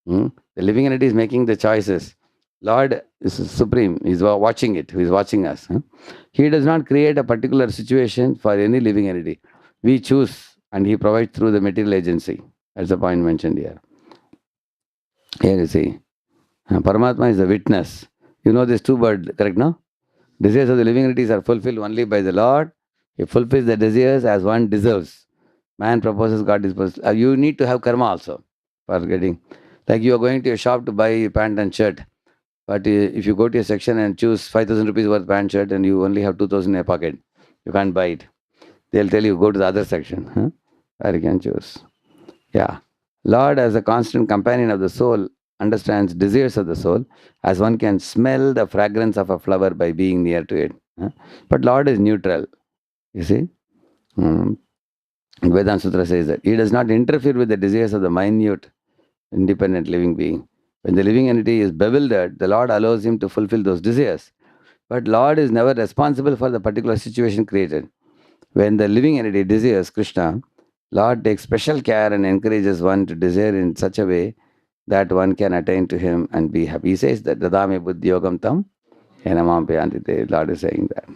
The living entity is making the choices. Lord is supreme. He's watching it. He's watching us. He does not create a particular situation for any living entity. We choose, and He provides through the material agency. That's the point mentioned here. Here you see, Paramatma is the witness. You know these two words, correct? No. Desires of the living entities are fulfilled only by the Lord. He fulfills the desires as one deserves. Man proposes, God disposes. You need to have karma also for getting. Like you are going to a shop to buy a pant and shirt. But if you go to a section and choose 5,000 rupees worth pant shirt and you only have 2,000 in a pocket, you can't buy it. They'll tell you go to the other section, where you can choose. Yeah. Lord, as a constant companion of the soul, understands desires of the soul, as one can smell the fragrance of a flower by being near to it. But Lord is neutral, you see. Mm. Vedanta Sutra says that He does not interfere with the desires of the minute, independent living being. When the living entity is bewildered, the Lord allows him to fulfill those desires. But Lord is never responsible for the particular situation created. When the living entity desires Krishna, Lord takes special care and encourages one to desire in such a way that one can attain to Him and be happy. He says that Dadame Buddhi Yogam Tam Enamam Payantite. Lord is saying that.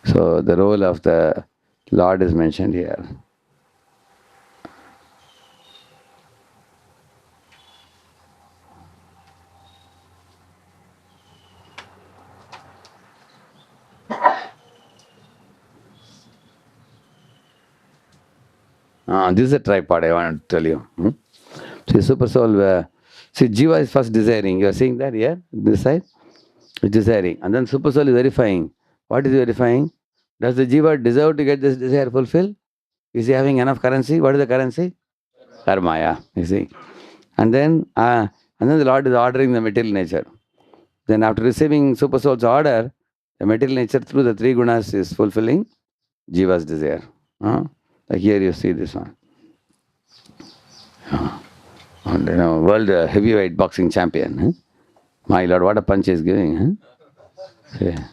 So the role of the Lord is mentioned here. This is a tripod I want to tell you. See, super soul, see, jiva is first desiring. You are seeing that here, this side? It's desiring. And then super soul is verifying. What is verifying? Does the jiva deserve to get this desire fulfilled? Is he having enough currency? What is the currency? Karma, yeah. You see. And then the Lord is ordering the material nature. Then after receiving super soul's order, the material nature through the three gunas is fulfilling jiva's desire. Like here you see this one. And, world heavyweight boxing champion. My Lord, what a punch he's giving. Yeah.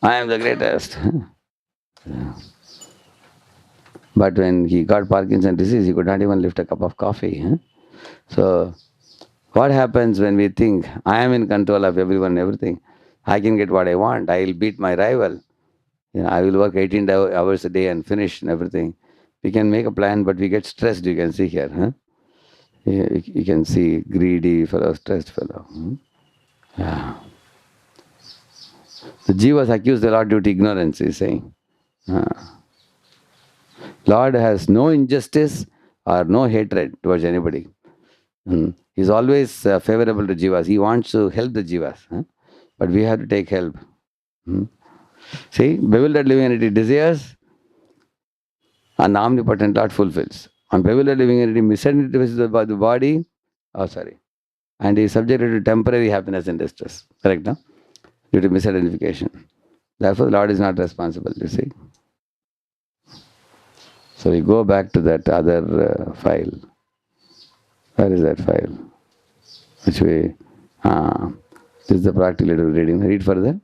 I am the greatest. But when he got Parkinson's disease, he could not even lift a cup of coffee. So, what happens when we think, I am in control of everyone, everything? I can get what I want. I will beat my rival. I will work 18 hours a day and finish and everything. We can make a plan, but we get stressed. You can see here. You can see greedy fellow, stressed fellow. Yeah. The jivas accuse the Lord due to ignorance, he's saying. Lord has no injustice or no hatred towards anybody. He's always favorable to jivas. He wants to help the jivas. But we have to take help. See, bewildered living entity desires and the omnipotent Lord fulfills. And bewildered living entity misidentifies the body, and is subjected to temporary happiness and distress. Correct, no? Due to misidentification. Therefore, the Lord is not responsible, you see. So we go back to that other file. Where is that file? Which we, this is the practical reading. Read further.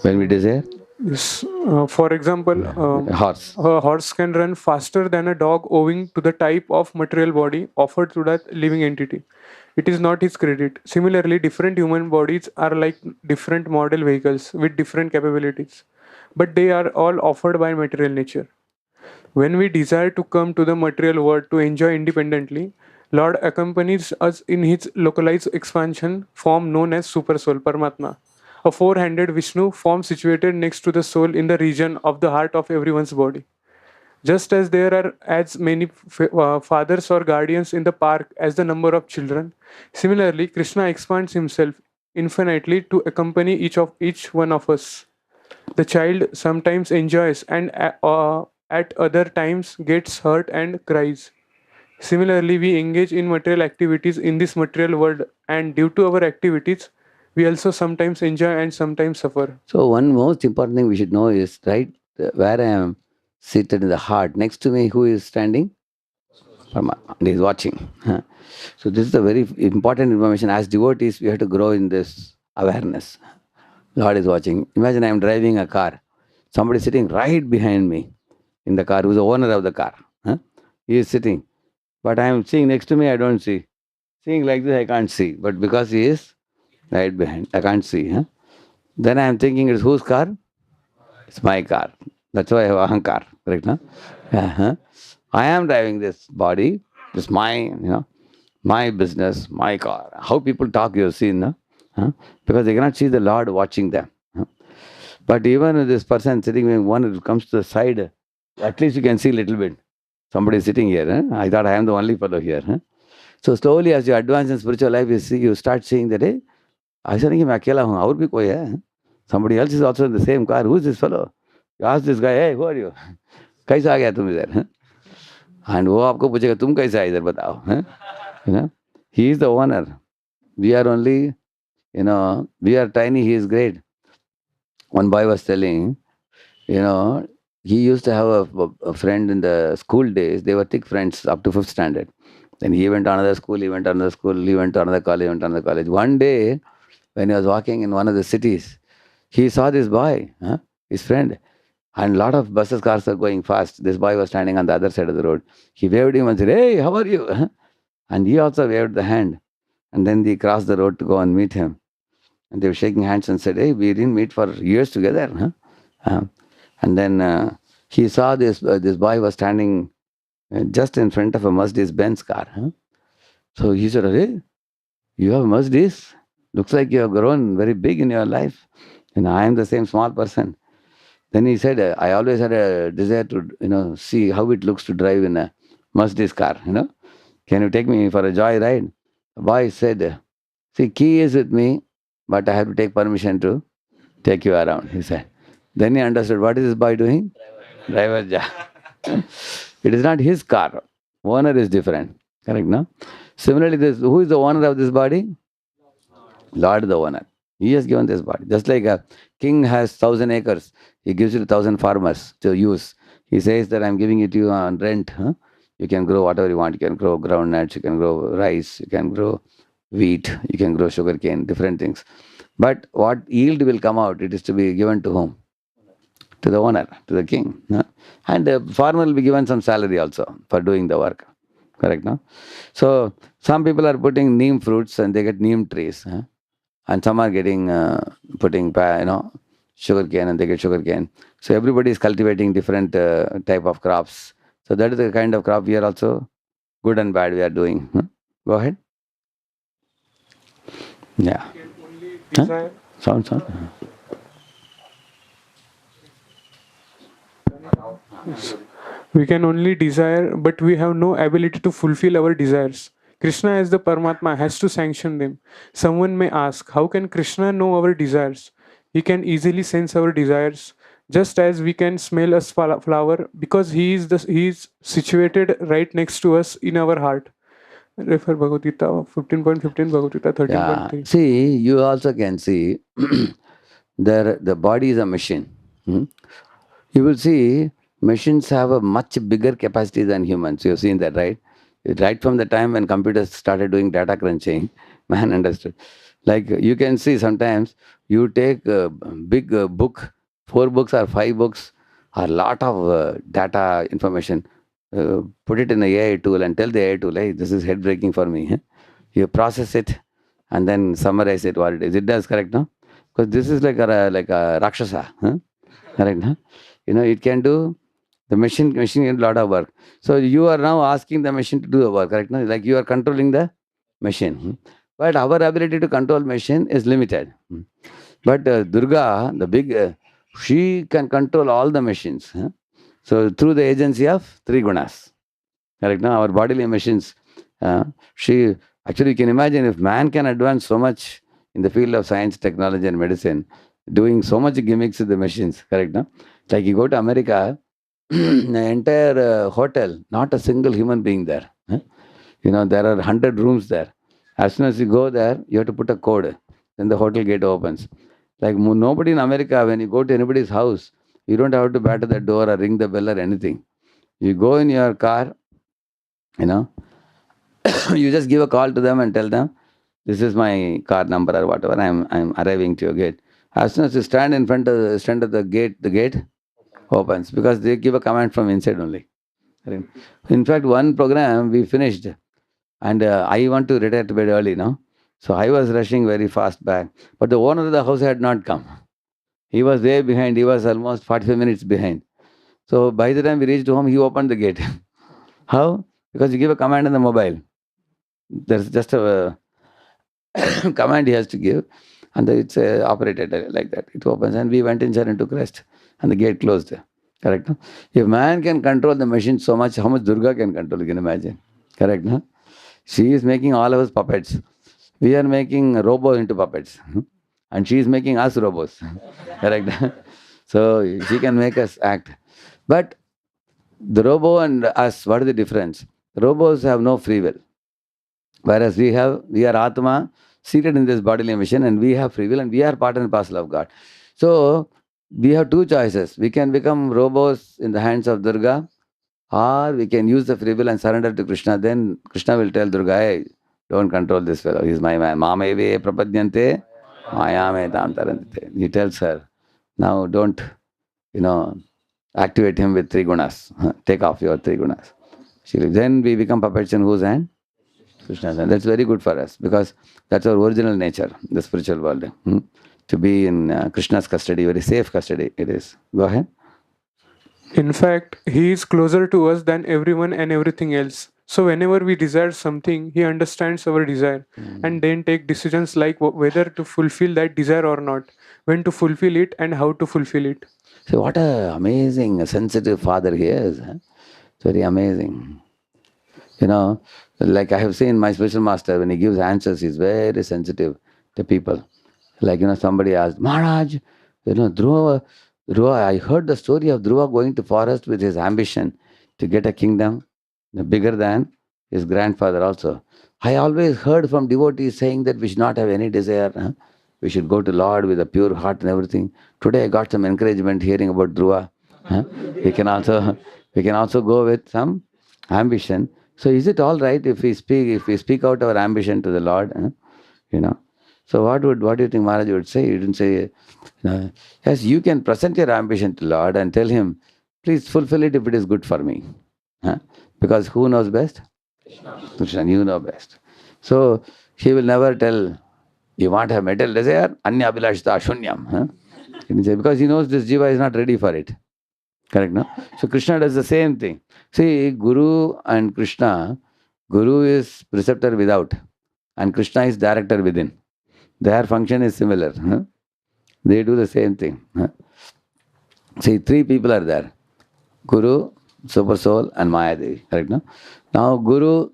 When we desire? Yes. For example, a horse can run faster than a dog owing to the type of material body offered to that living entity. It is not his credit. Similarly, different human bodies are like different model vehicles with different capabilities, but they are all offered by material nature. When we desire to come to the material world to enjoy independently, Lord accompanies us in his localized expansion form known as Supersoul, Paramatma, a four-handed Vishnu form situated next to the soul in the region of the heart of everyone's body. Just as there are as many fathers or guardians in the park as the number of children, similarly Krishna expands himself infinitely to accompany each one of us. The child sometimes enjoys and at other times gets hurt and cries. Similarly, we engage in material activities in this material world, and due to our activities, We also sometimes enjoy and sometimes suffer. So one most important thing we should know is, right, where I am seated in the heart. Next to me, who is standing? Paramatma. And he is watching. So this is a very important information. As devotees, we have to grow in this awareness. Lord is watching. Imagine I am driving a car. Somebody sitting right behind me in the car, who is the owner of the car. He is sitting. But I am seeing next to me, I don't see. Seeing like this, I can't see. But because he is right behind, I can't see. Then I am thinking, it's whose car? It's my car. That's why I have ahankar. Correct, no? Uh-huh. I am driving this body. It's my, my business, my car. How people talk, you've seen, no? Because they cannot see the Lord watching them. But even this person sitting, when one comes to the side, at least you can see a little bit. Somebody is sitting here. I thought I am the only fellow here. So slowly, as you advance in spiritual life, you start seeing that, hey, ऐसा नहीं कि मैं अकेला हूँ, और भी कोई है. Somebody else is also in the same car. Who is this fellow? You ask this guy, hey, who are you? कैसे आ गया तुम इधर? And वो आपको पूछेगा, तुम कैसे आए इधर बताओ? He is the owner. We are only, we are tiny, he is great. One boy was telling, he used to have a friend in the school days. They were thick friends up to 5th standard. Then he went to another school, he went to another school, he went to another college, he went to another college. One day, when he was walking in one of the cities, he saw this boy, his friend, and a lot of buses, cars are going fast. This boy was standing on the other side of the road. He waved him and said, hey, how are you? And he also waved the hand. And then they crossed the road to go and meet him. And they were shaking hands and said, hey, we didn't meet for years together. And then he saw this boy was standing just in front of a Mercedes Benz car. So he said, hey, you have Mercedes? Looks like you have grown very big in your life. And I am the same small person. Then he said, I always had a desire to, see how it looks to drive in a Mercedes car. Can you take me for a joy ride? The boy said, see, key is with me, but I have to take permission to take you around, he said. Then he understood, what is this boy doing? Driver job. It is not his car. Owner is different. Correct, no? Similarly, who is the owner of this body? Lord the owner. He has given this body. Just like a king has 1,000 acres, he gives it to 1,000 farmers to use. He says that I'm giving it to you on rent. You can grow whatever you want. You can grow groundnuts, you can grow rice, you can grow wheat, you can grow sugarcane, different things. But what yield will come out, it is to be given to whom? To the owner, to the king. And the farmer will be given some salary also for doing the work. Correct, no? So some people are putting neem fruits and they get neem trees. And some are getting putting sugar cane and they get sugar cane. So everybody is cultivating different type of crops. So that is the kind of crop we are also good and bad we are doing. Go ahead. Yeah. Desire. Sound. We can only desire, but we have no ability to fulfill our desires. Krishna, as the Paramatma, has to sanction them. Someone may ask, how can Krishna know our desires? He can easily sense our desires, just as we can smell a flower, because he is situated right next to us in our heart. Refer Bhagavad Gita 15.15, Bhagavad Gita Yeah. 13.3. See, you also can see the body is a machine. You will see machines have a much bigger capacity than humans. You've seen that, right? Right from the time when computers started doing data crunching, man understood. Like you can see sometimes you take a big book, 4 books or 5 books, or lot of data information, put it in an AI tool and tell the AI tool, hey, this is head breaking for me. You process it and then summarize it what it is. It does, correct, no? Because this is like a Rakshasa. Correct, no? It can do the machine can do a lot of work. So you are now asking the machine to do the work, correct? No? Like you are controlling the machine. But our ability to control machine is limited. But Durga, the big, she can control all the machines. So through the agency of three gunas. Correct? Now our bodily machines, she actually you can imagine if man can advance so much in the field of science, technology, and medicine, doing so much gimmicks with the machines. Correct? No? Like you go to America, the entire hotel, not a single human being there. There are 100 rooms there. As soon as you go there, you have to put a code. then the hotel gate opens. Like nobody in America, when you go to anybody's house, you don't have to batter the door or ring the bell or anything. You go in your car, you know, you just give a call to them and tell them, this is my car number or whatever, I'm arriving to your gate. As soon as you stand in front of the gate opens because they give a command from inside only. In fact, one program we finished and I want to retire to bed early now. So I was rushing very fast back. But the owner of the house had not come. He was way behind. He was almost 45 minutes behind. So by the time we reached home, he opened the gate. How? Because you give a command on the mobile. There's just a command he has to give, and it's operated like that. It opens, and we went inside and took rest, and the gate closed. Correct? No? If man can control the machine so much, how much Durga can control? You can imagine. Correct? No? She is making all of us puppets. We are making robots into puppets, and she is making us robots. Correct? So she can make us act, but the robo and us, what is the difference? Robots have no free will. Whereas we are Atma seated in this bodily mission and we have free will and we are part and parcel of God. So we have two choices. We can become robots in the hands of Durga, or we can use the free will and surrender to Krishna. Then Krishna will tell Durga, hey, don't control this fellow. He's my man. Mameve prapadyante mayame tam tarantite. He tells her, now don't, activate him with three gunas. Take off your three gunas. Then we become puppets in whose hand? Krishna's hand. That's very good for us because that's our original nature, the spiritual world. To be in Krishna's custody, very safe custody it is. Go ahead. In fact, he is closer to us than everyone and everything else. So whenever we desire something, he understands our desire and then take decisions like whether to fulfill that desire or not, when to fulfill it and how to fulfill it. So what a amazing, sensitive father he is. It's very amazing. Like I have seen my special master, when he gives answers, he's very sensitive to people. Like, somebody asked, Maharaj, Dhruva, I heard the story of Dhruva going to forest with his ambition to get a kingdom bigger than his grandfather also. I always heard from devotees saying that we should not have any desire. We should go to Lord with a pure heart and everything. Today I got some encouragement hearing about Dhruva. We can also go with some ambition. So is it all right if we speak out our ambition to the Lord? So what do you think Maharaj would say? He didn't say, yes, you can present your ambition to Lord and tell him, please fulfill it if it is good for me. Because who knows best? Krishna, you know best. So he will never tell, you want to have material desire? Anya abhilashita shunyam. He didn't say, because he knows this jiva is not ready for it. Correct, no? So Krishna does the same thing. See, Guru and Krishna, Guru is preceptor without, and Krishna is director within. Their function is similar. They do the same thing. See, three people are there. Guru, Supersoul, and Maya Devi. Correct, no? Now, Guru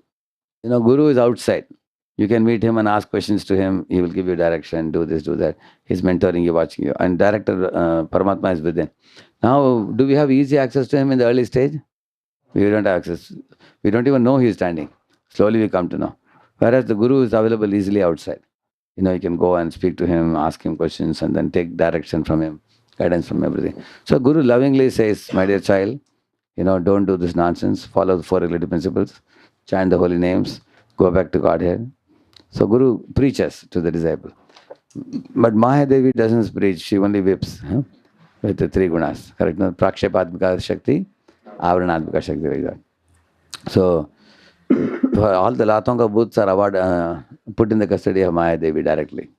is outside. You can meet him and ask questions to him. He will give you direction, do this, do that. He's mentoring you, watching you. And director, Paramatma is within. Now, do we have easy access to him in the early stage? We don't have access. We don't even know he's standing. Slowly we come to know. Whereas the Guru is available easily outside. You can go and speak to him, ask him questions, and then take direction from him, guidance from everything. So Guru lovingly says, my dear child, don't do this nonsense. Follow the four regulative principles. Chant the holy names. Go back to Godhead. So Guru preaches to the disciple. But Mahadevi doesn't preach. She only whips with the three gunas. Correct? Prakshepadmika Shakti, Avranadmika Shakti, like that. So all the Latonga booths are put in the custody of Mahadevi directly.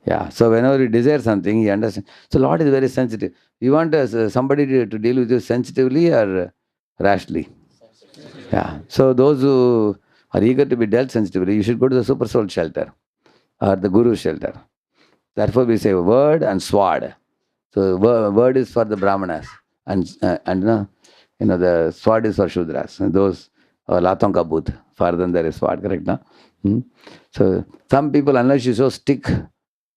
Yeah. So whenever you desire something, he understands. So Lord is very sensitive. You want somebody to deal with you sensitively or rashly? Yeah. So those who are eager to be dealt sensitively, you should go to the Supersoul shelter or the Guru shelter. Therefore we say word and sword. So word is for the Brahmanas and the sword is for Shudras. And those Latonka booth. Further than there is sword, correct? No? So some people, unless you show stick,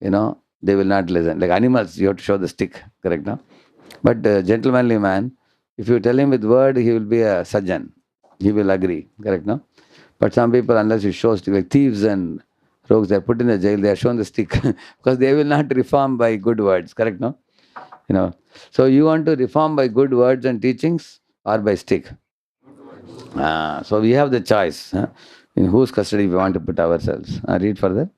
they will not listen. Like animals, you have to show the stick, correct? No? But gentlemanly man, if you tell him with word, he will be a sajjan. He will agree, correct? No? But some people, unless you show stick, like thieves and rogues, they are put in the jail, they are shown the stick because they will not reform by good words, correct, no? So you want to reform by good words and teachings or by stick? So we have the choice, in whose custody we want to put ourselves. Read further.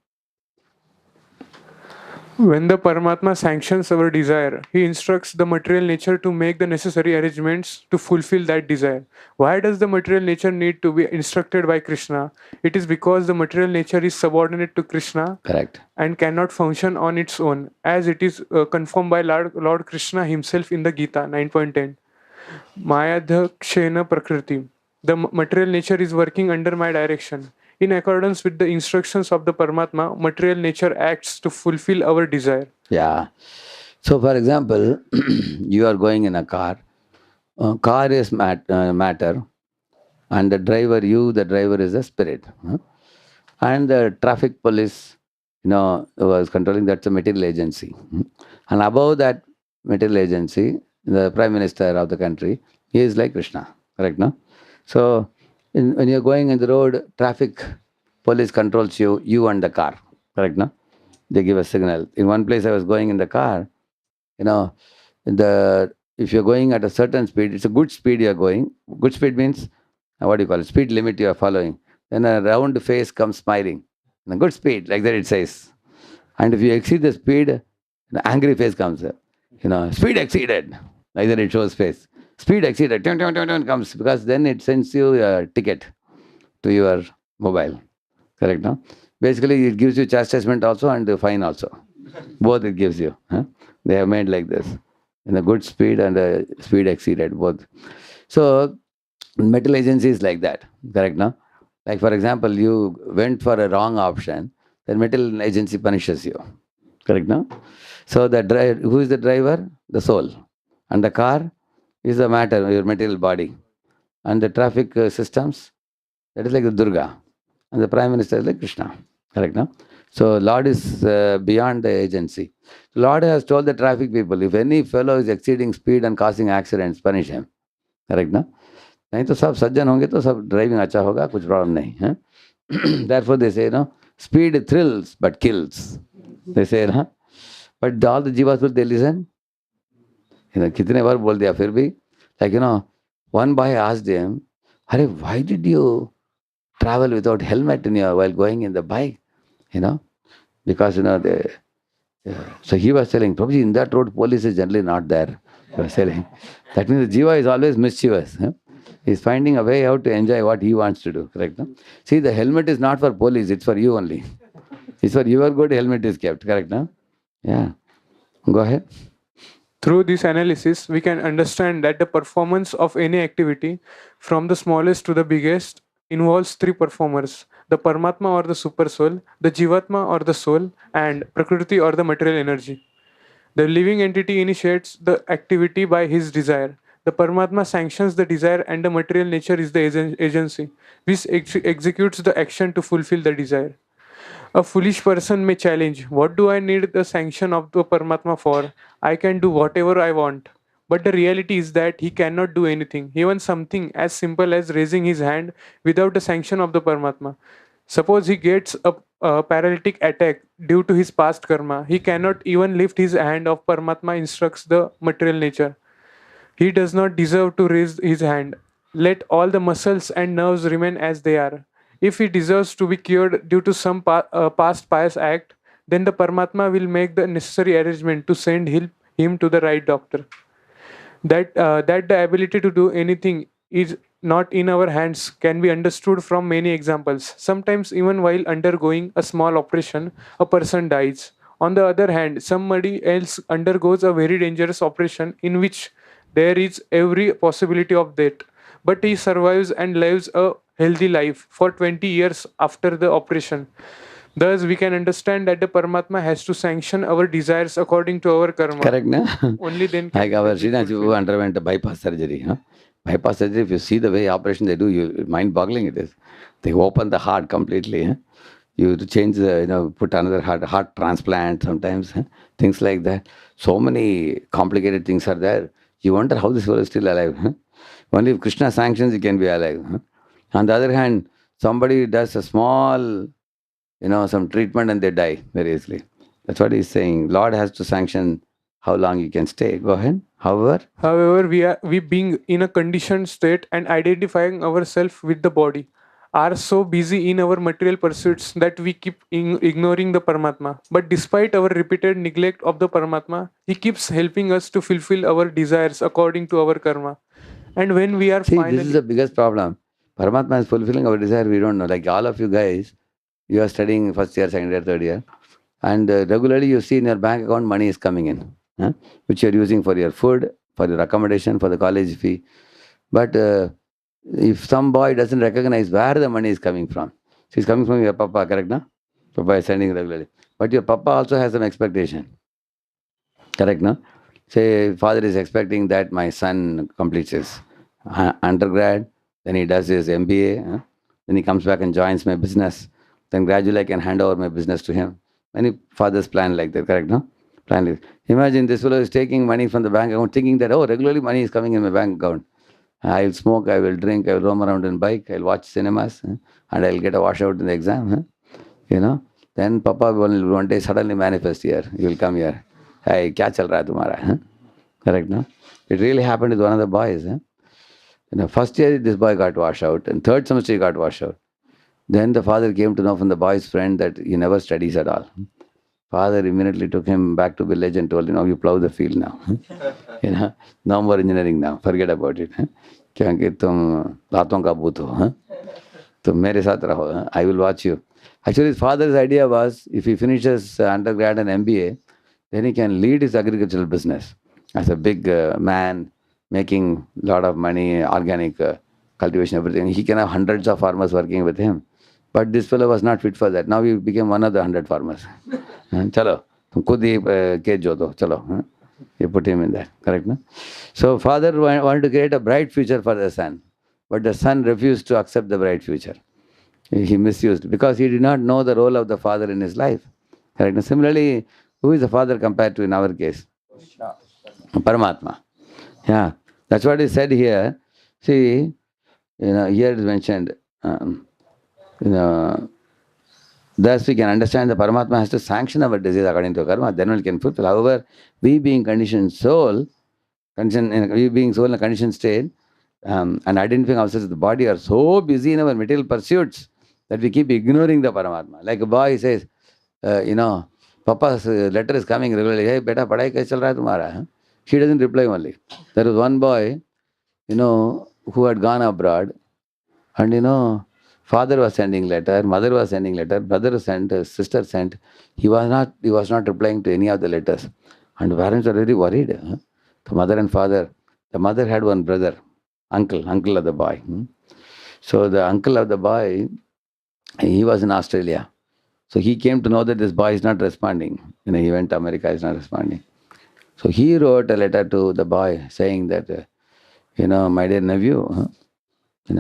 When the Paramatma sanctions our desire, he instructs the material nature to make the necessary arrangements to fulfill that desire. Why does the material nature need to be instructed by Krishna? It is because the material nature is subordinate to Krishna. Correct. And cannot function on its own, as it is confirmed by Lord Krishna himself in the Gita 9.10. Mayadhakshena Prakriti. The material nature is working under my direction. In accordance with the instructions of the Paramatma, material nature acts to fulfill our desire. Yeah. So, for example, you are going in a car. Car is matter, and the driver is the spirit. And the traffic police, was controlling. That's a material agency. And above that material agency, the prime minister of the country, he is like Krishna. Correct, no? So, when you're going in the road, traffic police controls you and the car. Correct, no? They give a signal. In one place, I was going in the car. You know, if you're going at a certain speed, it's a good speed you're going. Good speed means what do you call it? Speed limit you are following. Then a round face comes smiling. In a good speed, like that it says. And if you exceed the speed, an angry face comes. Speed exceeded. Like that it shows face. Speed exceeded. Dun, dun, dun, dun, comes because then it sends you a ticket to your mobile. Correct, no? Basically, it gives you chastisement also and the fine also. Both it gives you. They have made like this. In a good speed and a speed exceeded, both. So, metal agency is like that. Correct, no? Like, for example, you went for a wrong option, then metal agency punishes you. Correct, no? So, who is the driver? The soul. And the car is the matter, your material body. And the traffic systems, that is like the Durga. And the Prime Minister is like Krishna. Correct, no? So, Lord is beyond the agency. Lord has told the traffic people, if any fellow is exceeding speed and causing accidents, punish him. Correct, no? नहीं तो सब सज्जन होंगे तो सब driving अच्छा होगा, कुछ problem नहीं है. Therefore they say, speed thrills but kills. They say, but all the jivas will they listen. कितने बार बोल दिया फिर भी. Like, one boy asked him, Hare, why did you travel without helmet while going in the bike? Because so he was telling, Prabhuji, in that road police is generally not there. He was telling. That means the jiva is always mischievous. He's finding a way how to enjoy what he wants to do. Correct, no? See, the helmet is not for police, it's for you only. It's for your good helmet is kept. Correct, no? Yeah. Go ahead. Through this analysis, we can understand that the performance of any activity, from the smallest to the biggest, involves three performers: the Paramatma or the Supersoul, the Jivatma or the soul, and Prakriti or the material energy. The living entity initiates the activity by his desire. The Paramatma sanctions the desire, and the material nature is the agency, which executes the action to fulfill the desire. A foolish person may challenge, what do I need the sanction of the Paramatma for? I can do whatever I want. But the reality is that he cannot do anything, even something as simple as raising his hand without the sanction of the Paramatma. Suppose he gets a paralytic attack due to his past karma. He cannot even lift his hand of Paramatma instructs the material nature. He does not deserve to raise his hand. Let all the muscles and nerves remain as they are. If he deserves to be cured due to some past pious act, then the Paramatma will make the necessary arrangement to send him to the right doctor. That the ability to do anything is not in our hands can be understood from many examples. Sometimes, even while undergoing a small operation, a person dies. On the other hand, somebody else undergoes a very dangerous operation in which there is every possibility of death, but he survives and lives a healthy life for 20 years after the operation. Thus, we can understand that the Paramatma has to sanction our desires according to our karma. Correct, no? Only then can Like our Srinath who underwent a bypass surgery. Bypass surgery, if you see the way operation they do, mind-boggling it is. They open the heart completely. You to change put another heart transplant sometimes, things like that. So many complicated things are there. You wonder how this fellow is still alive. Only if Krishna sanctions, he can be alive. On the other hand, somebody does a small, some treatment and they die very easily. That's what he's saying. Lord has to sanction how long you can stay. Go ahead. However, we being in a conditioned state and identifying ourselves with the body are so busy in our material pursuits that we keep ignoring the Paramatma. But despite our repeated neglect of the Paramatma, he keeps helping us to fulfill our desires according to our karma. And when we are See, this is finally the biggest problem. Paramatma is fulfilling our desire, we don't know. Like all of you guys, you are studying first year, second year, third year, and regularly you see in your bank account money is coming in, which you're using for your food, for your accommodation, for the college fee. But if some boy doesn't recognize where the money is coming from, so it's coming from your papa, correct? No? Papa is sending regularly. But your papa also has some expectation, correct? No? Say, father is expecting that my son completes his undergrad, then he does his MBA, then he comes back and joins my business. Then gradually I can hand over my business to him. Many fathers plan like that, correct? No? Plan like, imagine this fellow is taking money from the bank account, thinking that, oh, regularly money is coming in my bank account. I will smoke, I will drink, I will roam around in bike, I will watch cinemas, and I will get a washout in the exam. You know, then Papa will one day suddenly manifest here. He will come here. Hey, kya chal raha hai tumhara? Correct, no? It really happened with one of the boys. First year this boy got washed out, and third semester he got washed out. Then the father came to know from the boy's friend that he never studies at all. Father immediately took him back to village and told him, now you plow the field now. No more engineering now. Forget about it. क्योंकि तुम लातों का भूत हो, तुम मेरे साथ रहो. I will watch you. Actually, his father's idea was if he finishes undergrad and MBA, then he can lead his agricultural business as a big man, making a lot of money, organic cultivation, everything. He can have hundreds of farmers working with him. But this fellow was not fit for that. Now he became one of the 100 farmers. Chalo, tum khud hi खेत जोतो, chalo. You put him in that, correct? No? So father wanted to create a bright future for the son, but the son refused to accept the bright future. He misused because he did not know the role of the father in his life. Correct? Now, similarly, who is the father compared to in our case? Paramatma. Yeah, that's what is said here. See, here it is mentioned. You know, thus we can understand the Paramatma has to sanction our disease according to karma. Then we can fulfill. However, we being conditioned soul, we being soul in a conditioned state, and identifying ourselves with the body are so busy in our material pursuits that we keep ignoring the Paramatma. Like a boy says, Papa's letter is coming regularly. Hey, beta, padhai kaise chal raha hai tumhara? She doesn't reply only. There was one boy, who had gone abroad, and father was sending letter, mother was sending letter, brother sent, sister sent. He was not replying to any of the letters. And the parents are very worried. The mother and father. The mother had one brother, uncle of the boy. So the uncle of the boy, he was in Australia. So he came to know that this boy is not responding. He went to America, is not responding. So he wrote a letter to the boy saying that, my dear nephew,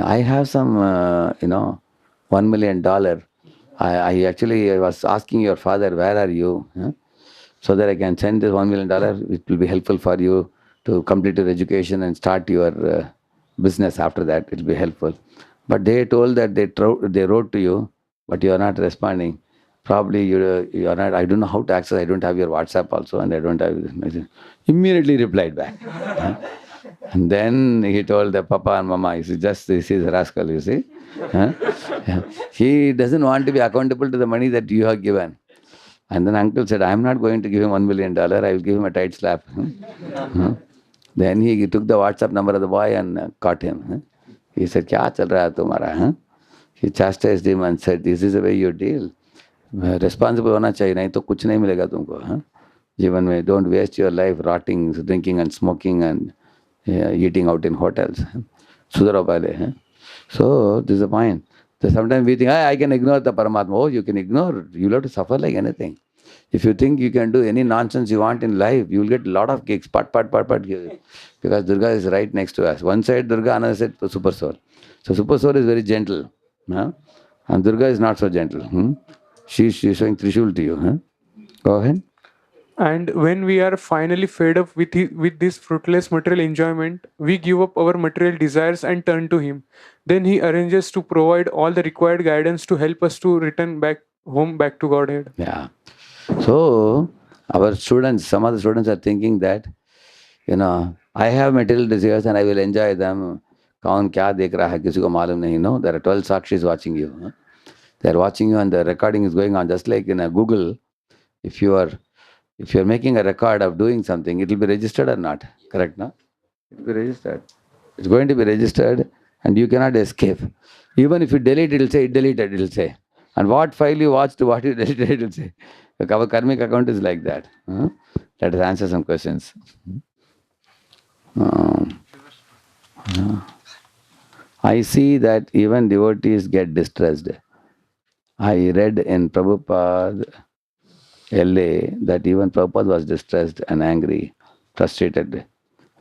I have some, $1 million. I actually was asking your father, where are you? So that I can send this $1 million. It will be helpful for you to complete your education and start your business after that. It will be helpful. But they told that they wrote to you, but you are not responding. Probably you are not. I don't know how to access. I don't have your WhatsApp also, and I don't have. Immediately replied back. And then he told the papa and mama, this is rascal, you see. He doesn't want to be accountable to the money that you have given. And then uncle said, I am not going to give him $1 million. I will give him a tight slap. Then he took the WhatsApp number of the boy and caught him. He said, kya chal raha hai tumhara? He chastised him and said, this is the way you deal. Responsible होना चाहिए, नहीं तो कुछ नहीं मिलेगा तुमको. जीवन में don't waste your life rotting, drinking and smoking and eating out in hotels. Sudharo pehle. So this is the point. So sometimes we think, I can ignore the Paramatma. Oh, you can ignore. You'll have to suffer like anything. If you think you can do any nonsense you want in life, you will get a lot of kicks. Pat. Because Durga is right next to us. One side Durga, another side Supersoul. So Supersoul is very gentle. And Durga is not so gentle. She's showing Trishul to you. Go ahead. And when we are finally fed up with this fruitless material enjoyment, we give up our material desires and turn to Him. Then He arranges to provide all the required guidance to help us to return back home back to Godhead. Yeah. So our students, some of the students are thinking that, I have material desires and I will enjoy them. कौन क्या देख रहा है किसी को मालूम नहीं. No, there are 12 sakshis watching you. Huh? They are watching you and the recording is going on. Just like in a Google, if you are making a record of doing something, it will be registered or not. Correct, no? It will be registered. It's going to be registered and you cannot escape. Even if you delete, it will say, deleted, it will say. And what file you watched, what you deleted, it will say. Our karmic account is like that. Huh? Let us answer some questions. Um, I see that even devotees get distressed. I read in Prabhupada LA that even Prabhupada was distressed and angry, frustrated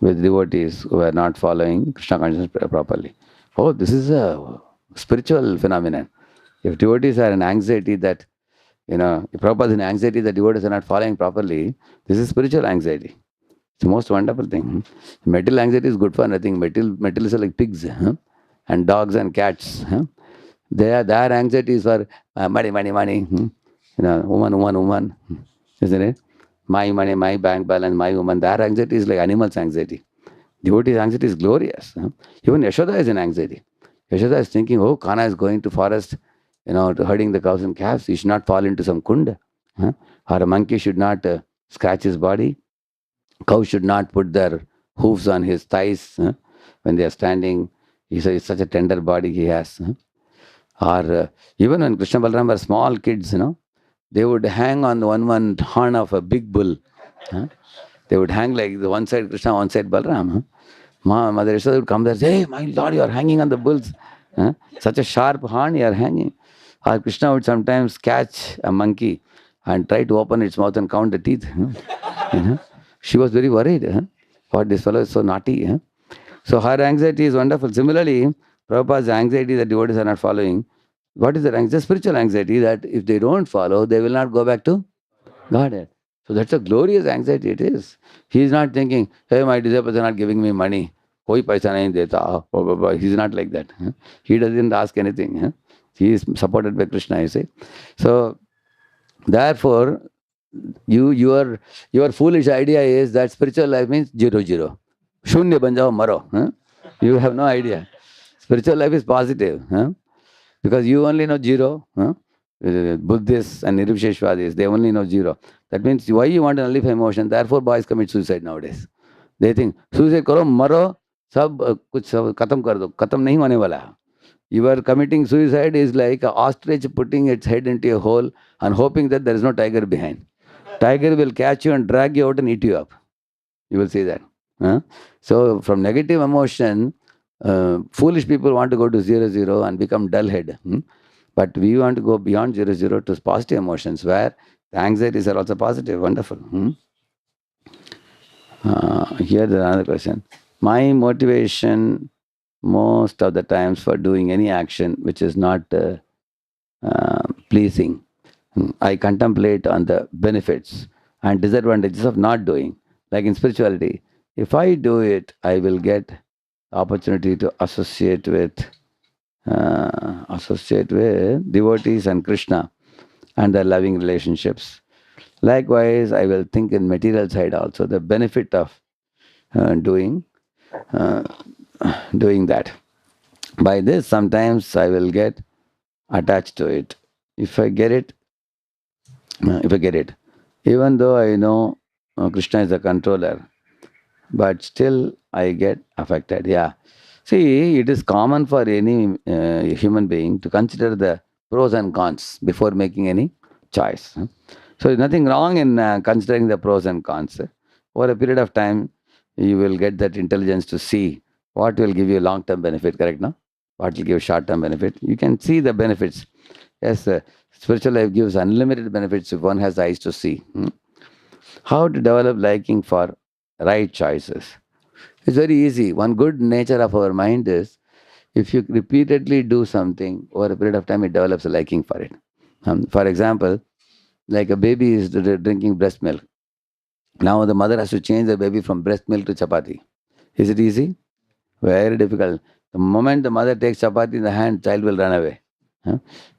with devotees who were not following Krishna consciousness properly. Oh, this is a spiritual phenomenon. If devotees are in anxiety that, if Prabhupada is in anxiety that devotees are not following properly, this is spiritual anxiety. It's the most wonderful thing. Material anxiety is good for nothing. Materialists are like pigs, huh? And dogs and cats. Huh? Their anxiety is for money. Woman. Isn't it? My money, my bank balance, my woman. Their anxiety is like animals' anxiety. Devotee's anxiety is glorious. Huh? Even Yashoda is in anxiety. Yashoda is thinking, oh, Kana is going to forest, to herding the cows and calves. He should not fall into some kunda. Huh? Or a monkey should not scratch his body. Cow should not put their hoofs on his thighs when they are standing. It's such a tender body he has. Or even when Krishna Balaram were small kids, they would hang on the one horn of a big bull. Huh? They would hang like the one side Krishna, one side Balaram. Huh? Mother Yashoda would come there and say, hey, my Lord, you are hanging on the bulls. Huh? Such a sharp horn you are hanging. Or Krishna would sometimes catch a monkey and try to open its mouth and count the teeth. She was very worried. What, this fellow is so naughty. So her anxiety is wonderful. Similarly, Prabhupada's anxiety that devotees are not following. What is the anxiety? The spiritual anxiety that if they don't follow, they will not go back to Godhead. So that's a glorious anxiety it is. He is not thinking, hey, my disciples are not giving me money. Koi paisa nahi deta. He's not like that. He doesn't ask anything. He is supported by Krishna, you see. So therefore, your foolish idea is that spiritual life means 0. Shunya ban jao maro. You have no idea. Spiritual life is positive. Because you only know 0. Buddhists and Nirvisheshwadis, they only know 0. That means why you want to nullify emotion? Therefore, boys commit suicide nowadays. They think, suicide karo, maro, kuch khatam kar do. Khatam nahi hone wala hai. You are committing suicide is like an ostrich putting its head into a hole and hoping that there is no tiger behind. Tiger will catch you and drag you out and eat you up. You will see that. So from negative emotion, foolish people want to go to 0 and become dull-head. But we want to go beyond 0 to positive emotions where the anxieties are also positive. Wonderful. Here is another question. My motivation most of the times for doing any action which is not pleasing. I contemplate on the benefits and disadvantages of not doing. Like in spirituality, if I do it, I will get opportunity to associate with devotees and Krishna and their loving relationships. Likewise, I will think in material side also the benefit of doing that. By this, sometimes I will get attached to it. If I get it, even though I know Krishna is the controller, but still I get affected. Yeah. See, it is common for any human being to consider the pros and cons before making any choice. So there's nothing wrong in considering the pros and cons. Over a period of time, you will get that intelligence to see what will give you long-term benefit, correct, no? What will give short-term benefit. You can see the benefits. Yes, spiritual life gives unlimited benefits if one has eyes to see. How to develop liking for right choices? It's very easy. One good nature of our mind is if you repeatedly do something over a period of time, it develops a liking for it. For example, like a baby is drinking breast milk. Now the mother has to change the baby from breast milk to chapati. Is it easy? Very difficult. The moment the mother takes chapati in the hand, child will run away.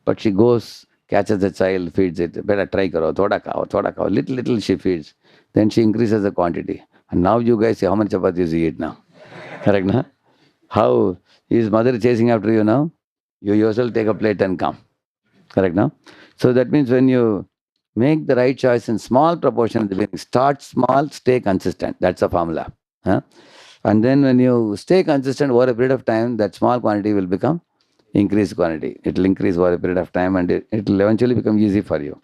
But she goes catches the child, feeds it. Better try karo, thoda khao. Little she feeds. Then she increases the quantity. And now you guys see how many chapatis you eat now. Correct, na? How is mother chasing after you now? You yourself take a plate and come. Correct, now? So that means when you make the right choice in small proportion at the beginning, start small, stay consistent. That's the formula. Huh? And then when you stay consistent over a period of time, that small quantity will become increased quantity. It will increase over a period of time and it will eventually become easy for you.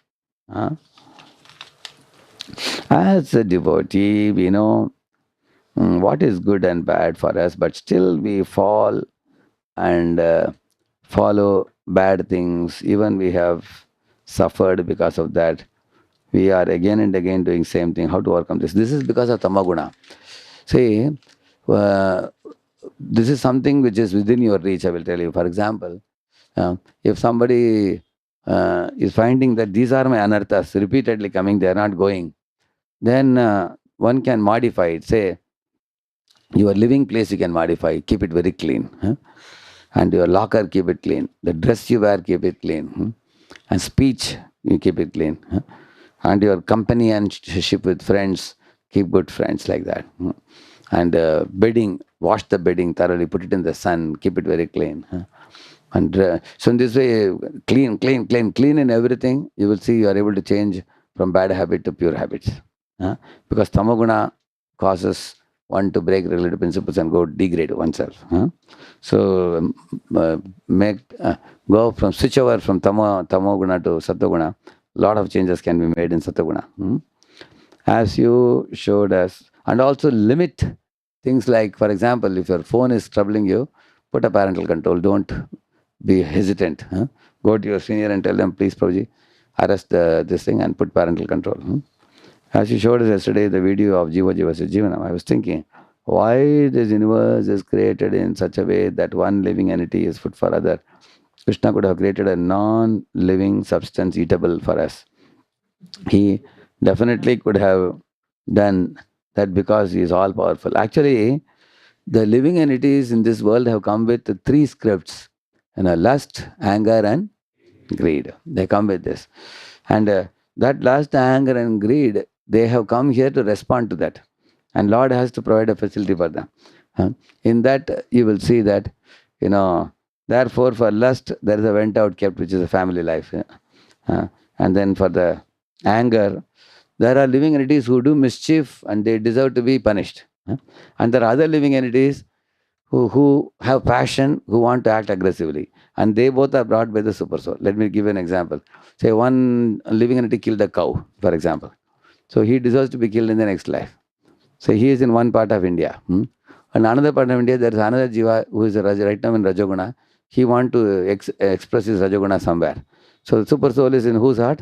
Huh? As a devotee, we know what is good and bad for us, but still we fall and follow bad things. Even we have suffered because of that. We are again and again doing same thing. How to overcome this? This is because of tamaguna. See, uh, this is something which is within your reach, I will tell you. For example, if somebody is finding that these are my anarthas repeatedly coming, they are not going, then one can modify it. Say, your living place you can modify, keep it very clean. And your locker, keep it clean. The dress you wear, keep it clean. And speech, you keep it clean. And your company and ship with friends, keep good friends like that. And bedding, wash the bedding thoroughly, put it in the sun, keep it very clean. And so in this way, clean in everything, you will see you are able to change from bad habit to pure habits. Because tamaguna causes one to break regulative principles and go degrade oneself. So make go from switch over from tamoguna to sattoguna. Lot of changes can be made in sattoguna. As you showed us, and also limit things like, for example, if your phone is troubling you, put a parental control. Don't be hesitant. Go to your senior and tell them, please, Prabhuji, arrest this thing and put parental control. As you showed us yesterday, the video of Jiva Jiva Se Jivanam, I was thinking, why this universe is created in such a way that one living entity is food for other. Krishna could have created a non-living substance eatable for us. He definitely could have done that because he is all powerful. Actually, the living entities in this world have come with three scripts, lust, anger, and greed. They come with this. And that lust, anger, and greed, they have come here to respond to that. And Lord has to provide a facility for them. In that, you will see that, therefore for lust, there is a went out kept, which is a family life. And then for the anger, there are living entities who do mischief and they deserve to be punished. And there are other living entities who have passion, who want to act aggressively. And they both are brought by the super soul. Let me give an example. Say one living entity killed a cow, for example. So he deserves to be killed in the next life. So he is in one part of India. And another part of India, there is another jiva who is right now in Rajoguna. He wants to express his Rajoguna somewhere. So the super soul is in whose heart?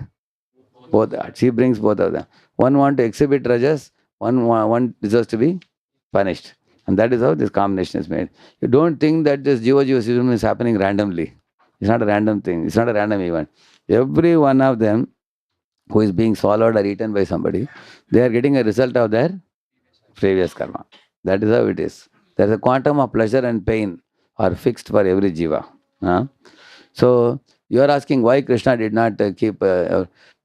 Both hearts. He brings both of them. One want to exhibit rajas, one deserves to be punished. And that is how this combination is made. You don't think that this Jiva Jiva system is happening randomly. It's not a random thing. It's not a random event. Every one of them who is being swallowed or eaten by somebody, they are getting a result of their previous karma. That is how it is. There is a quantum of pleasure and pain are fixed for every jiva. So you are asking why Krishna did not keep.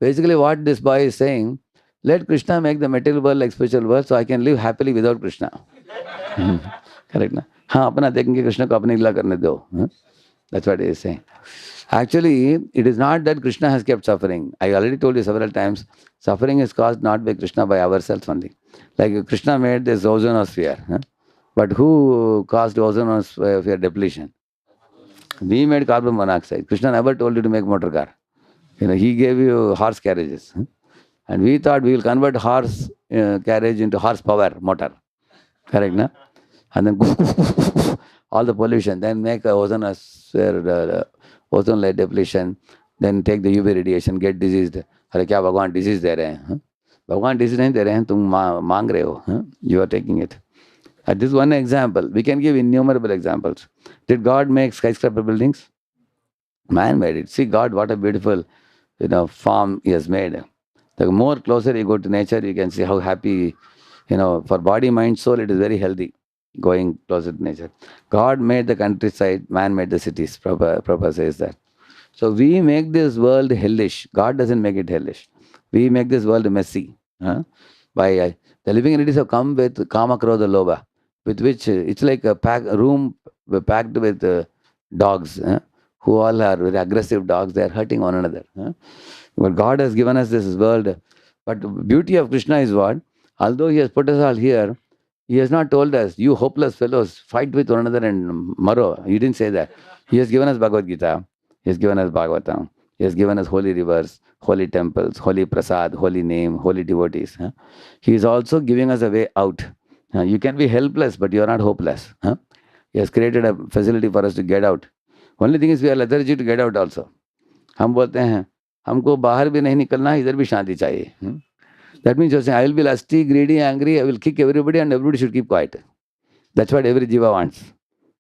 Basically, what this boy is saying, let Krishna make the material world like spiritual world, so I can live happily without Krishna. Correct, na? हाँ अपना देखेंगे कृष्ण को अपने लीला करने दो. That's what he is saying. Actually, it is not that Krishna has kept suffering. I already told you several times, suffering is caused not by Krishna, by ourselves only. Like Krishna made this ozonosphere. But who caused ozonosphere depletion? We made carbon monoxide. Krishna never told you to make motor car. He gave you horse carriages. And we thought we will convert horse carriage into horsepower motor. Correct, na? And then all the pollution, then make a ozonosphere, ozone layer depletion, then take the UV radiation, get diseased. अरे क्या भगवान disease दे रहे हैं? भगवान disease नहीं दे रहे हैं, तुम मांग रहे हो. You are taking it. This is one example. We can give innumerable examples. Did God make skyscraper buildings? Man made it. See God, what a beautiful, form He has made. The more closer you go to nature, you can see how happy, for body, mind, soul, it is very healthy. Going closer to nature. God made the countryside, man made the cities. Prabhupada says that. So we make this world hellish. God doesn't make it hellish. We make this world messy. By the living entities have come with kama, krodha, lobha, with which it's like a room packed with dogs, who all are very aggressive dogs. They are hurting one another. But God has given us this world. But the beauty of Krishna is what? Although He has put us all here, He has not told us, you hopeless fellows, fight with one another and marrow. He didn't say that. He has given us Bhagavad Gita. He has given us Bhagavatam. He has given us holy rivers, holy temples, holy prasad, holy name, holy devotees. He is also giving us a way out. You can be helpless, but you are not hopeless. He has created a facility for us to get out. Only thing is we are lethargy to get out also. हम बोलते हैं हमको बाहर भी नहीं निकलना, इधर भी शांति चाहिए. That means you're saying, I will be lusty, greedy, angry, I will kick everybody and everybody should keep quiet. That's what every jiva wants.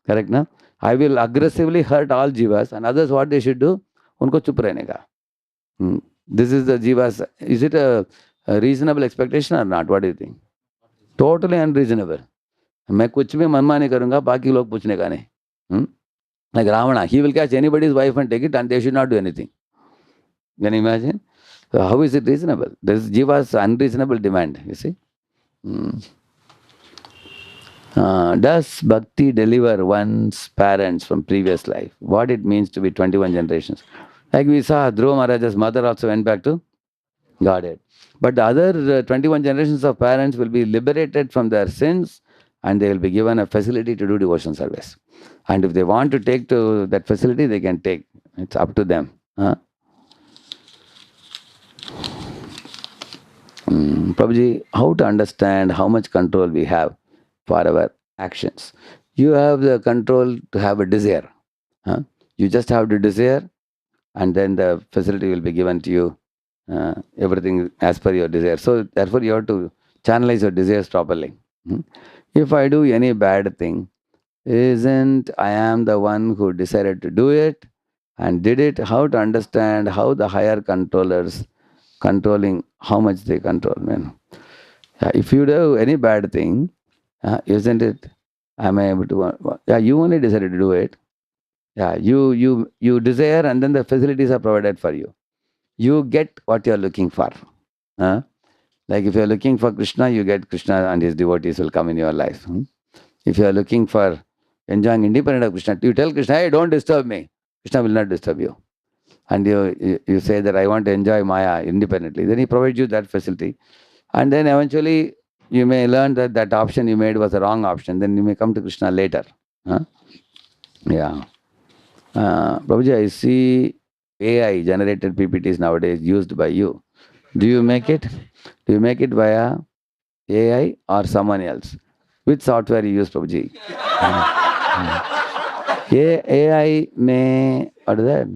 Correct, na? I will aggressively hurt all jivas and others what they should do? उनको चुप रहने का. This is the jiva's. Is it a reasonable expectation or not? What do you think? Totally unreasonable. मैं कुछ भी मनमानी करूंगा, बाकी लोग पूछने का नहीं. Like Ravana, he will catch anybody's wife and take it and they should not do anything. Can you imagine? So how is it reasonable? This is jiva's unreasonable demand, you see. Does bhakti deliver one's parents from previous life? What it means to be 21 generations? Like we saw, Dhruva Maharaja's mother also went back to Godhead. But the other 21 generations of parents will be liberated from their sins and they will be given a facility to do devotion service. And if they want to take to that facility, they can take. It's up to them. Prabhuji, how to understand how much control we have for our actions? You have the control to have a desire. You just have to desire and then the facility will be given to you. Everything as per your desire. So therefore you have to channelize your desires properly. If I do any bad thing, isn't I am the one who decided to do it and did it? How to understand how the higher controllers controlling how much they control, man. If you do any bad thing, isn't it? Am I able to? You only decided to do it. You desire, and then the facilities are provided for you. You get what you are looking for. Like if you are looking for Krishna, you get Krishna and his devotees will come in your life. If you are looking for enjoying independent of Krishna, you tell Krishna, hey, don't disturb me. Krishna will not disturb you. And you say that I want to enjoy Maya independently. Then he provides you that facility. And then eventually you may learn that that option you made was a wrong option. Then you may come to Krishna later. Prabhuji, I see AI generated PPTs nowadays used by you. Do you make it? Do you make it via AI or someone else? Which software you use, Prabhuji? AI may, what is that?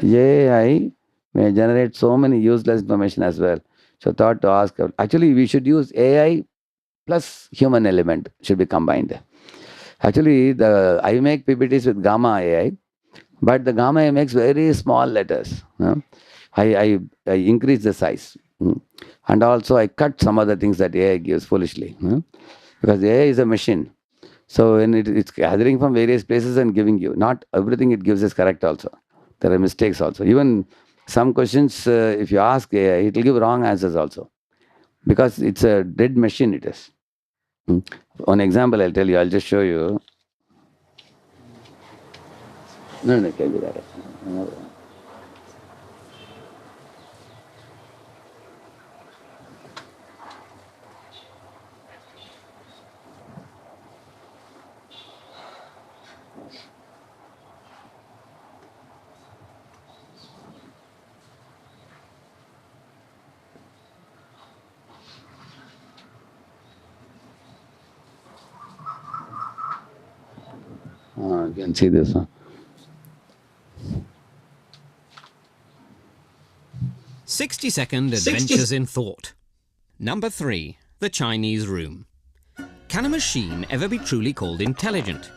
AI may generate so many useless information as well. So thought to ask, actually we should use AI plus human element should be combined. Actually, I make PPTs with Gamma AI, but the Gamma AI makes very small letters. I increase the size. And also I cut some other things that AI gives foolishly. Because AI is a machine. So when it's gathering from various places and giving you, not everything it gives is correct also. There are mistakes also. Even some questions, if you ask AI, it will give wrong answers also. Because it's a dead machine it is. One example I'll tell you, I'll just show you. No, can be that. You can see this. 60-second adventures in thought. Number 3. The Chinese Room. Can a machine ever be truly called intelligent?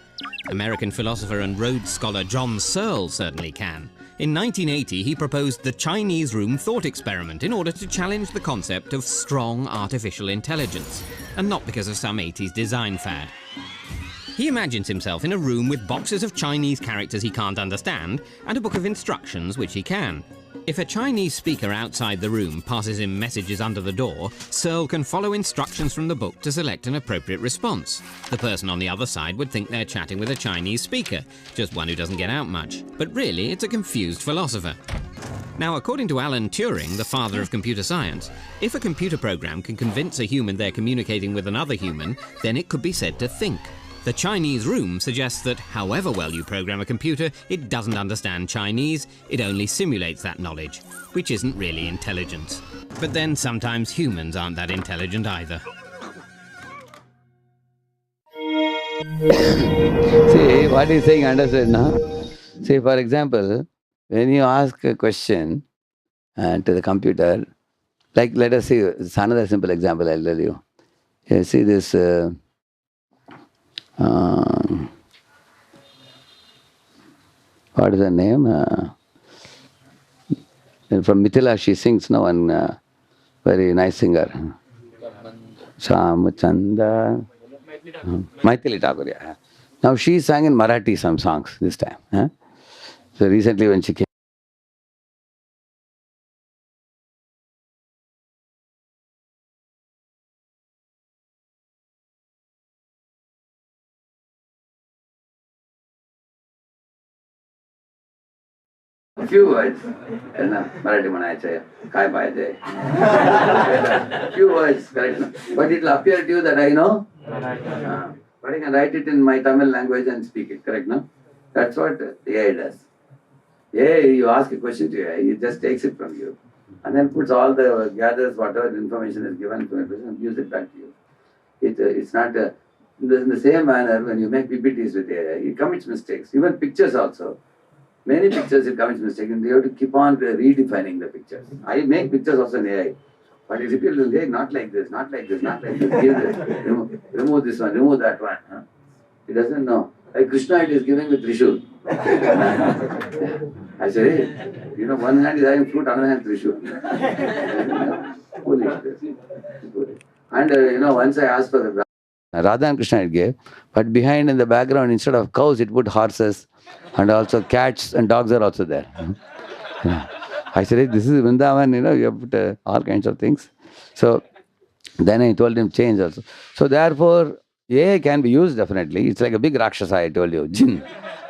American philosopher and Rhodes scholar John Searle certainly can. In 1980, he proposed the Chinese Room thought experiment in order to challenge the concept of strong artificial intelligence, and not because of some 80s design fad. He imagines himself in a room with boxes of Chinese characters he can't understand and a book of instructions which he can. If a Chinese speaker outside the room passes him messages under the door, Searle can follow instructions from the book to select an appropriate response. The person on the other side would think they're chatting with a Chinese speaker, just one who doesn't get out much. But really, it's a confused philosopher. Now, according to Alan Turing, the father of computer science, if a computer program can convince a human they're communicating with another human, then it could be said to think. The Chinese room suggests that however well you program a computer, it doesn't understand Chinese, it only simulates that knowledge, which isn't really intelligence. But then sometimes humans aren't that intelligent either. See, what he's saying, understood, no? See, for example, when you ask a question to the computer, like let us see, it's another simple example I'll tell you. You see this, what is her name? From Mithila, she sings, no, one very nice singer. Shamchanda. Maithili Thakur, yeah. Now she sang in Marathi some songs this time. So recently when she came, a few words, Marathi Manaya, Kai Payaje. Few words, correct? But it will appear to you that I know. But I can write it in my Tamil language and speak it, correct? No? That's what AI does. AI, you ask a question to AI, it just takes it from you and then puts all the gathers whatever information is given to it and gives it back to you. It's not in the same manner when you make PPTs with AI, it commits mistakes. Even pictures also. Many pictures it commits mistakes and you have to keep on redefining the pictures. I make pictures also in AI. But it will say, not like this, not like this, not like this, give this, remove this one, remove that one. He doesn't know. Like Krishna, it is giving with Trishul. I say, hey, one hand is having fruit, another hand Trishul. Foolish. And once I asked for the Radha and Krishna it gave, but behind in the background, instead of cows, it put horses, and also cats and dogs are also there. I said, hey, this is Vrindavan, you have put all kinds of things. So then I told him change also. So therefore, AI can be used definitely. It's like a big Rakshasa, I told you, jinn.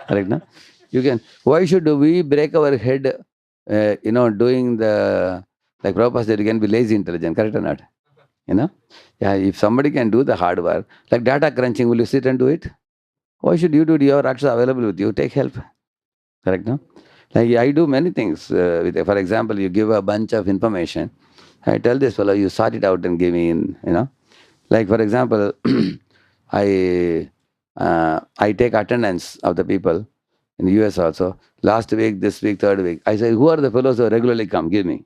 Correct, no? You can. Why should we break our head, doing the, like Prabhupada said, you can be lazy intelligent, correct or not? Yeah, if somebody can do the hard work, like data crunching, will you sit and do it? Why should you do it? You have Rakshasa available with you, take help. Correct, no? Like I do many things. For example, you give a bunch of information. I tell this fellow, you sort it out and give me in, Like for example, I take attendance of the people in the US also. Last week, this week, third week. I say, who are the fellows who regularly come? Give me.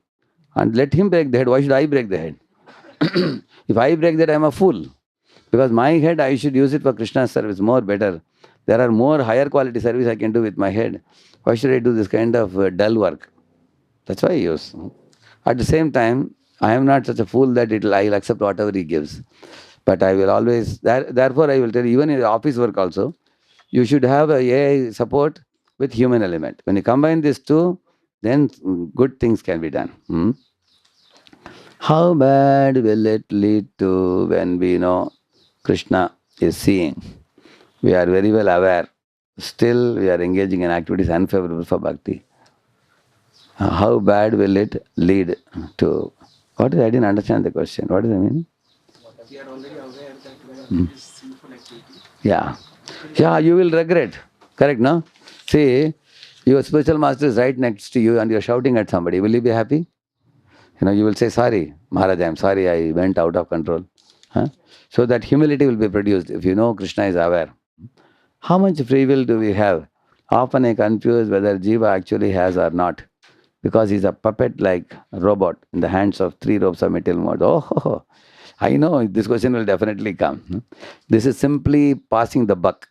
And let him break the head. Why should I break the head? If I break that, I am a fool. Because my head, I should use it for Krishna's service, more better. There are more higher quality service I can do with my head. Why should I do this kind of dull work? That's why I use. At the same time, I am not such a fool that I'll accept whatever he gives. But I will always, therefore I will tell you, even in office work also, you should have a AI support with human element. When you combine these two, then good things can be done. How bad will it lead to when we know Krishna is seeing? We are very well aware. Still, we are engaging in activities unfavorable for bhakti. How bad will it lead to? What is? I didn't understand the question. What does it mean? We are already aware that it is sinful activity. Yeah. Yeah, you will regret. Correct, no? See, your spiritual master is right next to you and you're shouting at somebody. Will you be happy? You will say, sorry, Maharaj, I'm sorry, I went out of control. So that humility will be produced if you know Krishna is aware. How much free will do we have? Often I confuse whether jiva actually has or not. Because he's a puppet-like robot in the hands of three ropes of material mode. Oh, I know this question will definitely come. This is simply passing the buck,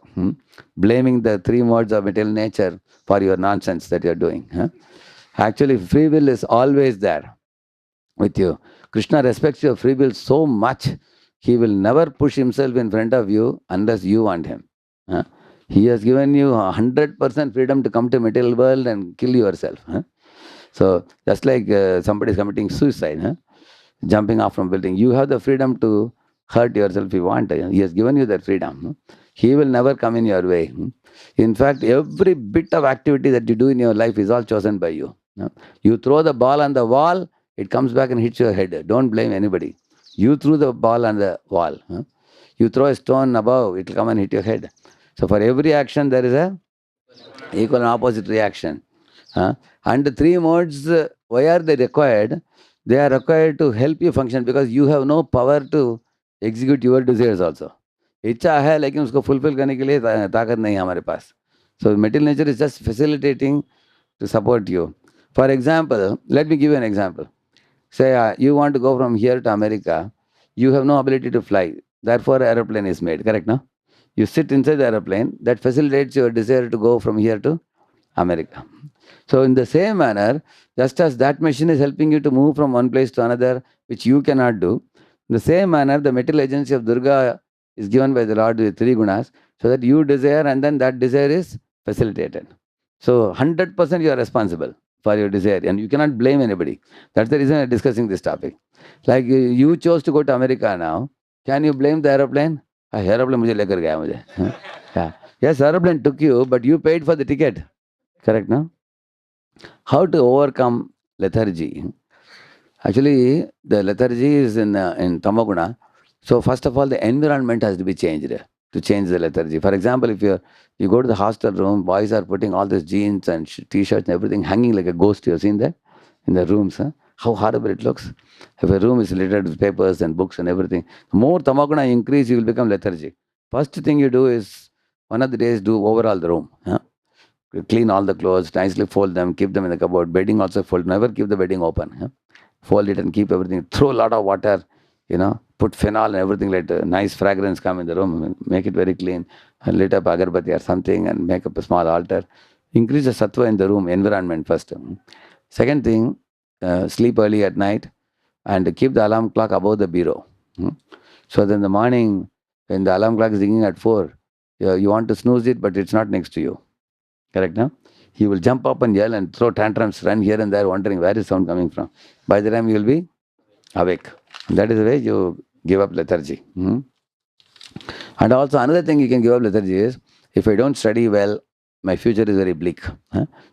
blaming the three modes of material nature for your nonsense that you're doing. Actually, free will is always there with you. Krishna respects your free will so much, he will never push himself in front of you unless you want him. Huh? He has given you 100% freedom to come to material world and kill yourself. Huh? So just like somebody is committing suicide, huh? Jumping off from building, you have the freedom to hurt yourself if you want. He has given you that freedom. Huh? He will never come in your way. In fact, every bit of activity that you do in your life is all chosen by you. Huh? You throw the ball on the wall, it comes back and hits your head. Don't blame anybody. You threw the ball on the wall. Huh? You throw a stone above, it will come and hit your head. So for every action, there is a equal and opposite reaction. And the three modes, why are they required? They are required to help you function because you have no power to execute your desires also. इच्छा है लेकिन उसको fulfil करने के लिए ताकत नहीं है हमारे पास. So material nature is just facilitating to support you. For example, let me give you an example. Say you want to go from here to America, you have no ability to fly. Therefore, aeroplane is made. Correct, no? You sit inside the aeroplane that facilitates your desire to go from here to America. So in the same manner, just as that machine is helping you to move from one place to another, which you cannot do, in the same manner, the material agency of Durga is given by the Lord with three gunas, so that you desire and then that desire is facilitated. So 100% you are responsible for your desire and you cannot blame anybody. That's the reason I'm discussing this topic. Like you chose to go to America now, can you blame the aeroplane? Aeroplane मुझे लेकर गया मुझे. Yeah. Yes, aeroplane took you, but you paid for the ticket. Correct, no? How to overcome lethargy? Actually, the lethargy is in Tamaguna. So first of all, the environment has to be changed to change the lethargy. For example, if you go to the hostel room, boys are putting all these jeans and t-shirts and everything hanging like a ghost. You've seen that in the rooms, huh? How horrible it looks. If a room is littered with papers and books and everything, the more Tamaguna increase, you will become lethargic. First thing you do is one of the days do overall the room. Huh? Clean all the clothes, nicely fold them, keep them in the cupboard. Bedding also fold. Never keep the bedding open. Huh? Fold it and keep everything. Throw a lot of water, put phenol and everything, let a nice fragrance come in the room. Make it very clean. Lit up agarbatti or something and make up a small altar. Increase the sattva in the room, environment first. Second thing, sleep early at night and keep the alarm clock above the bureau. So then the morning, when the alarm clock is ringing at 4, you want to snooze it, but it's not next to you. Correct, no? He will jump up and yell and throw tantrums, run here and there, wondering where is sound coming from. By the time you will be awake. That is the way you give up lethargy. And also another thing you can give up lethargy is, if I don't study well, my future is very bleak.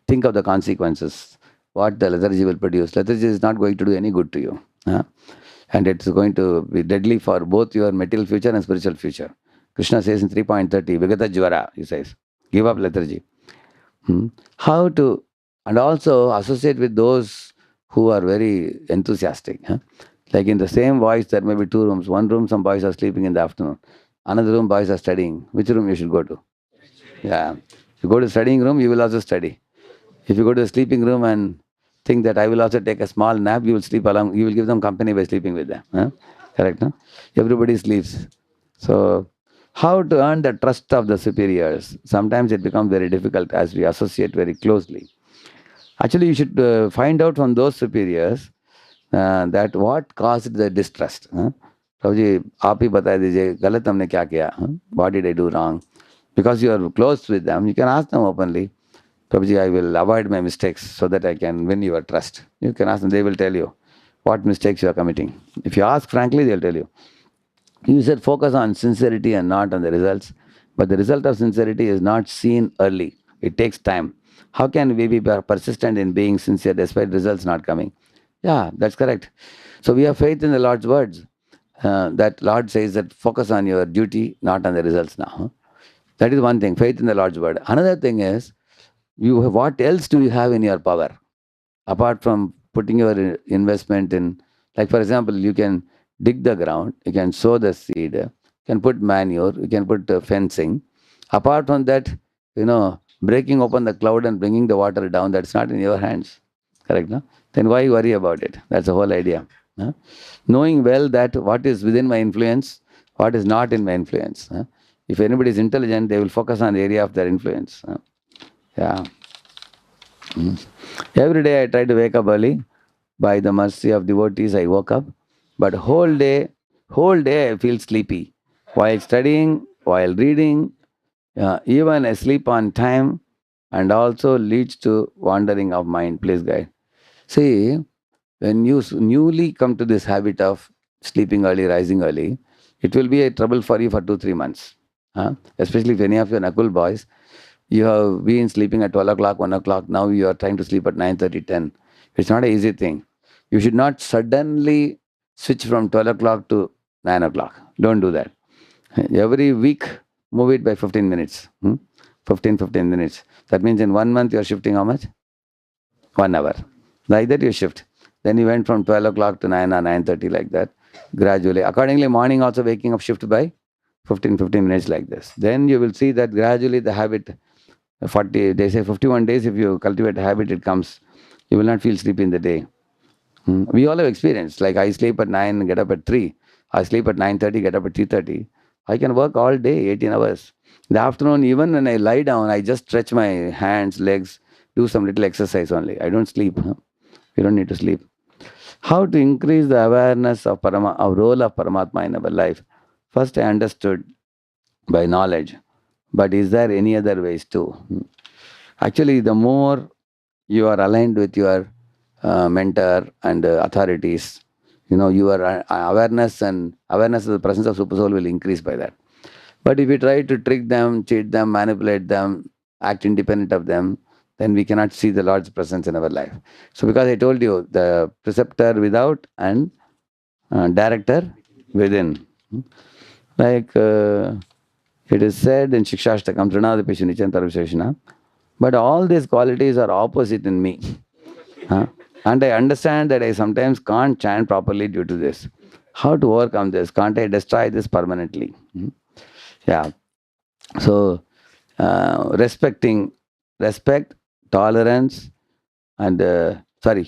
Think of the consequences. What the lethargy will produce. Lethargy is not going to do any good to you. And it's going to be deadly for both your material future and spiritual future. Krishna says in 3.30, Vigata Jvara, he says, give up lethargy. How to, and also associate with those who are very enthusiastic. Like in the same voice, there may be two rooms. One room, some boys are sleeping in the afternoon. Another room, boys are studying. Which room you should go to? Yeah. If you go to the studying room, you will also study. If you go to the sleeping room and think that I will also take a small nap, you will sleep along. You will give them company by sleeping with them. Correct, no? Everybody sleeps. So, how to earn the trust of the superiors? Sometimes it becomes very difficult as we associate very closely. Actually, you should find out from those superiors that what caused the distrust. प्रभु जी आप ही बता दीजिए गलत हमने क्या किया. What did I do wrong? Because you are close with them, you can ask them openly. Prabhuji, I will avoid my mistakes so that I can win your trust. You can ask them, they will tell you what mistakes you are committing. If you ask frankly, they'll tell you. You said focus on sincerity and not on the results. But the result of sincerity is not seen early. It takes time. How can we be persistent in being sincere despite results not coming? Yeah, that's correct. So we have faith in the Lord's words. That Lord says that focus on your duty, not on the results now. That is one thing, faith in the Lord's word. Another thing is, what else do you have in your power? Apart from putting your investment in, like for example, you can dig the ground, you can sow the seed, you can put manure, you can put fencing. Apart from that, breaking open the cloud and bringing the water down, that's not in your hands. Correct, no? Then why worry about it? That's the whole idea. Knowing well that what is within my influence, what is not in my influence. If anybody is intelligent, they will focus on the area of their influence. Yeah. Every day I try to wake up early. By the mercy of devotees, I woke up. But whole day I feel sleepy. While studying, while reading, even a sleep on time, and also leads to wandering of mind. Please guide. See, when you newly come to this habit of sleeping early, rising early, it will be a trouble for you for 2, 3 months. Especially if any of your knuckle boys, you have been sleeping at 12 o'clock, 1 o'clock, now you are trying to sleep at 9:30, 10. It's not an easy thing. You should not suddenly switch from 12 o'clock to 9 o'clock. Don't do that. Every week, move it by 15 minutes. 15 minutes. That means in 1 month, you are shifting how much? 1 hour. Like that you shift. Then you went from 12 o'clock to 9 or 9:30 like that, gradually. Accordingly, morning also waking up shift by 15 minutes like this. Then you will see that gradually the habit, 40, they say 51 days, if you cultivate a habit, it comes. You will not feel sleepy in the day. We all have experience. Like I sleep at 9, get up at 3. I sleep at 9:30, get up at 3:30. I can work all day, 18 hours. In the afternoon, even when I lie down, I just stretch my hands, legs, do some little exercise only. I don't sleep. You don't need to sleep. How to increase the awareness of of role of Paramatma in our life? First, I understood by knowledge. But is there any other ways too? Actually, the more you are aligned with your mentor and authorities, your awareness of the presence of Supersoul will increase by that. But if we try to trick them, cheat them, manipulate them, act independent of them, then we cannot see the Lord's presence in our life. So, because I told you, the preceptor without and director within. Like it is said in Shikshashtakam, Trinadapi Nichantarvisheshana, but all these qualities are opposite in me. And I understand that I sometimes can't chant properly due to this. How to overcome this? Can't I destroy this permanently? Yeah. So, respect, tolerance, and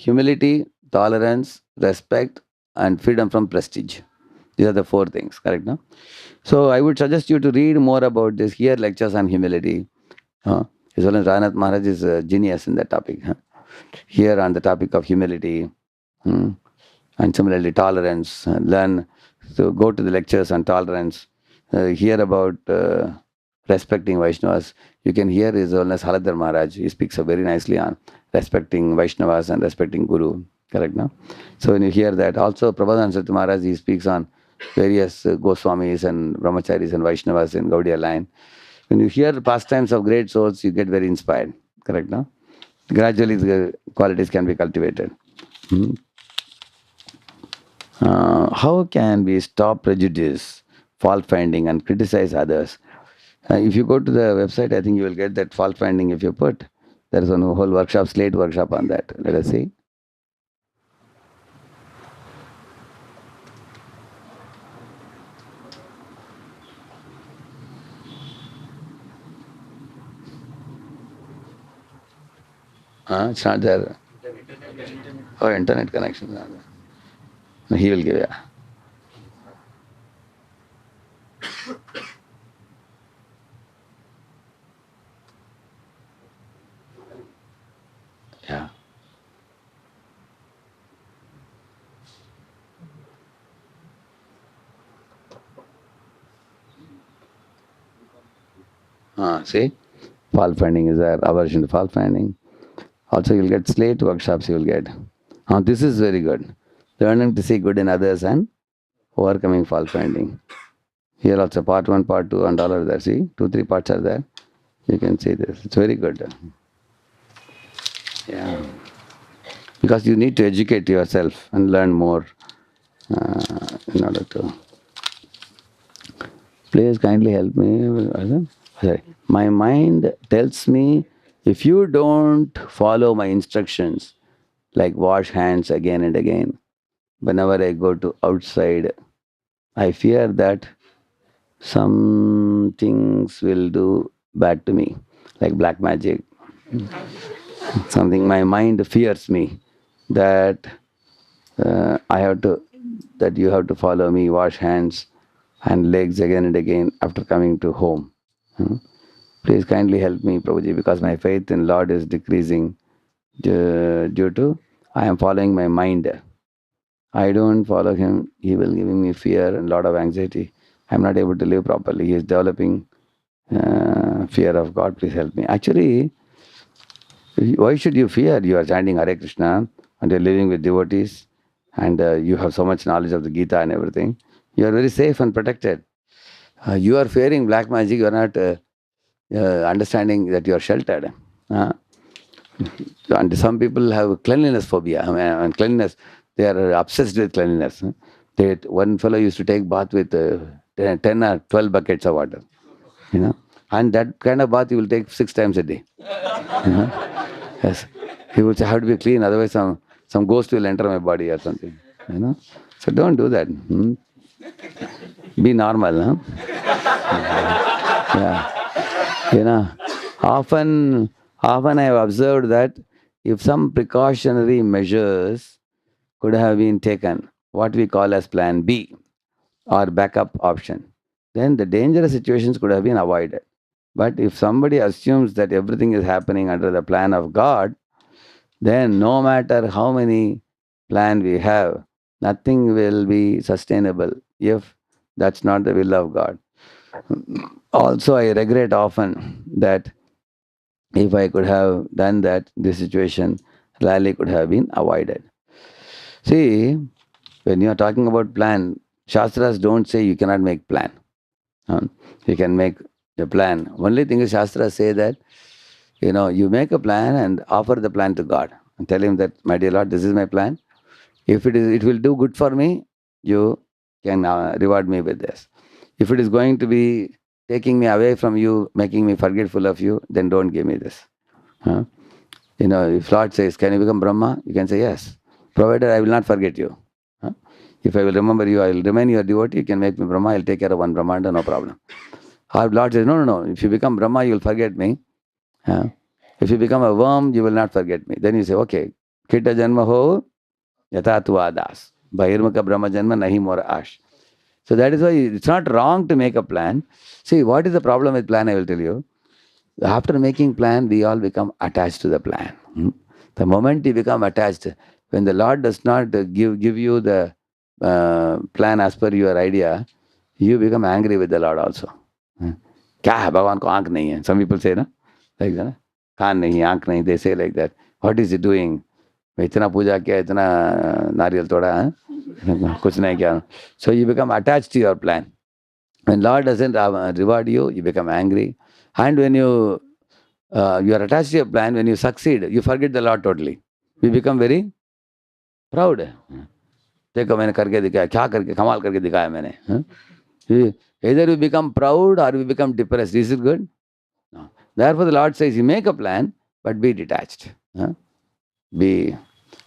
humility, tolerance, respect, and freedom from prestige. These are the 4 things, correct? No? So, I would suggest you to read more about this. Hear lectures on humility. As well as Ranath Maharaj is a genius in that topic. Here on the topic of humility, and similarly tolerance. Learn, so go to the lectures on tolerance. Hear about respecting Vaishnavas. You can hear His Holiness Haladhar Maharaj. He speaks very nicely on respecting Vaishnavas and respecting Guru. Correct, no? So when you hear that, also Prabodhananda Saraswati Maharaj, he speaks on various Goswamis and Brahmacharis and Vaishnavas in Gaudiya line. When you hear pastimes of great souls, you get very inspired. Correct, no? Gradually, the qualities can be cultivated. How can we stop prejudice, fault finding, and criticize others? If you go to the website, I think you will get that fault finding if you put. There is a whole workshop, slate workshop on that. Let us see. It's not there. Oh, internet connection. No, he will give you. Yeah. See? Fault finding is there, aversion to fault finding. Also, you'll get slate workshops, you'll get. This is very good. Learning to see good in others and overcoming fault finding. Here also part 1, part 2 and all are there. See, 2, 3 parts are there. You can see this. It's very good. Yeah. Because you need to educate yourself and learn more in order to. Please kindly help me. Sorry. My mind tells me if you don't follow my instructions, like wash hands again and again, whenever I go to outside, I fear that some things will do bad to me, like black magic. Something my mind fears me that that you have to follow me, wash hands and legs again and again after coming to home. Please kindly help me, Prabhuji, because my faith in Lord is decreasing due to I am following my mind. I don't follow him. He will giving me fear and a lot of anxiety. I'm not able to live properly. He is developing Fear of God, please help me. Actually, why should you fear? You are chanting Hare Krishna and you're living with devotees and you have so much knowledge of the Gita and everything. You are very safe and protected. You are fearing black magic, you are not understanding that you are sheltered. Uh, and some people have cleanliness phobia. And cleanliness, they are obsessed with cleanliness. One fellow used to take bath with 10 or 12 buckets of water. And that kind of bath you will take 6 times a day. Yes, he would say, have to be clean, otherwise some ghost will enter my body or something. So don't do that. Be normal, yeah. Often I have observed that if some precautionary measures could have been taken, what we call as plan B or backup option, then the dangerous situations could have been avoided. But if somebody assumes that everything is happening under the plan of God, then no matter how many plan we have, nothing will be sustainable if that's not the will of God. Also, I regret often that if I could have done that, this situation rarely could have been avoided. See, when you are talking about plan, Shastras don't say you cannot make plan. You can make a plan. Only thing is Shastras say that, you make a plan and offer the plan to God and tell him that, my dear Lord, this is my plan. If it will do good for me, you can reward me with this. If it is going to be taking me away from you, making me forgetful of you, then don't give me this. Huh? If Lord says, can you become Brahma? You can say yes, provided I will not forget you. Huh? If I will remember you, I will remain your devotee. You can make me Brahma. I'll take care of one Brahmanda, no problem. Or Lord says, no. If you become Brahma, you will forget me. Huh? If you become a worm, you will not forget me. Then you say, okay, Kita Janma ho Yatha Tua Das. Bahirmukha Brahma Janma Nahi Mora Ash. So that is why it's not wrong to make a plan. See, what is the problem with plan? I will tell you. After making plan, we all become attached to the plan. The moment you become attached, when the Lord does not give you the plan as per your idea, you become angry with the Lord also. क्या है भगवान को आंख नहीं है? Some people say, ना, like that, कान नहीं है, आंख नहीं. They say like that. What is he doing? इतना पूजा किया, इतना नारियल तोड़ा है, कुछ नहीं किया. So you become attached to your plan. When Lord doesn't reward you, you become angry. And when you are attached to your plan, when you succeed, you forget the Lord totally. We become very proud. देखो मैंने करके दिखाया, क्या करके कमाल करके दिखाया मैंने. Either you become proud or you become depressed. Is it good? No. Therefore the Lord says, you make a plan, but be detached.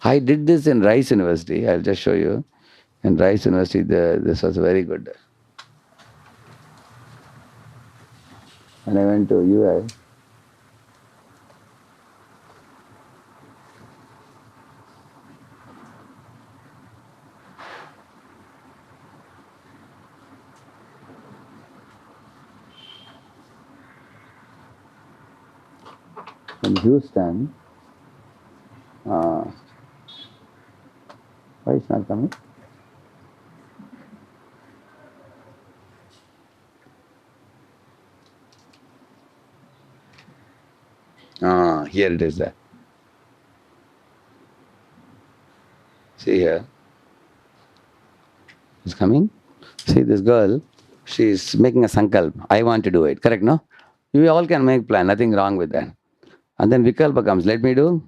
I did this in Rice University. I'll just show you. In Rice University, this was very good. When I went to UI, in Houston, why it's not coming? Here it is there. See here. It's coming. See this girl, she's making a sankalp. I want to do it. Correct, no? We all can make plan. Nothing wrong with that. And then vikalpa comes. Let me do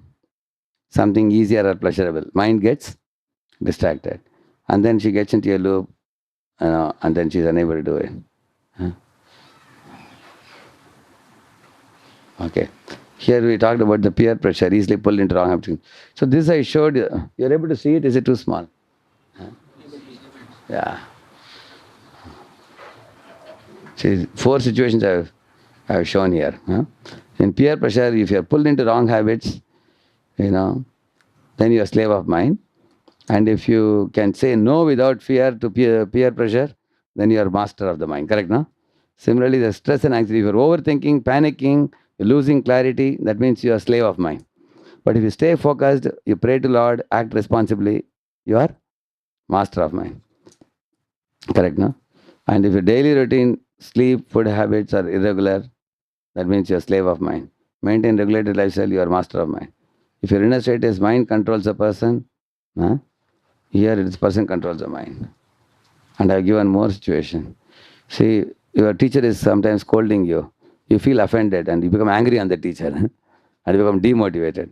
something easier or pleasurable. Mind gets distracted. And then she gets into a loop, and then she's unable to do it. Okay. Here we talked about the peer pressure, easily pulled into wrong habits. So this I showed you. You're able to see it? Is it too small? Yeah. See, 4 situations I have shown here. In peer pressure, if you're pulled into wrong habits, then you're a slave of mind. And if you can say no without fear to peer pressure, then you are master of the mind. Correct, no? Similarly, the stress and anxiety, if you're overthinking, panicking, you're losing clarity, that means you're a slave of mind. But if you stay focused, you pray to Lord, act responsibly, you are master of mind. Correct, no? And if your daily routine sleep, food habits are irregular, that means you're a slave of mind. Maintain regulated lifestyle, you are master of mind. If your inner state is mind controls a person, huh? Here this person controls the mind. And I've given more situation. See, your teacher is sometimes scolding you. You feel offended and you become angry on the teacher and you become demotivated.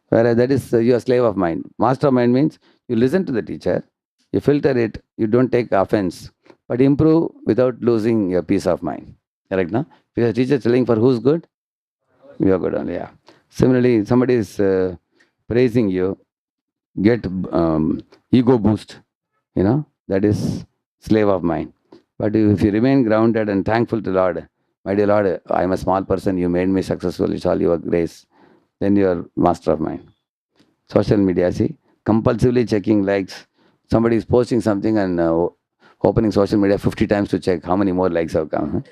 Whereas that is you are slave of mind. Master of mind means you listen to the teacher, you filter it, you don't take offense, but improve without losing your peace of mind. Correct, no? Because the teacher is telling for who's good, you are good only. Yeah. Similarly, somebody is praising you, get ego boost. That is slave of mind. But if you remain grounded and thankful to Lord, my dear Lord, I am a small person, you made me successful, it's all your grace, then you are master of mind. Social media, see, compulsively checking likes. Somebody is posting something and opening social media 50 times to check how many more likes have come.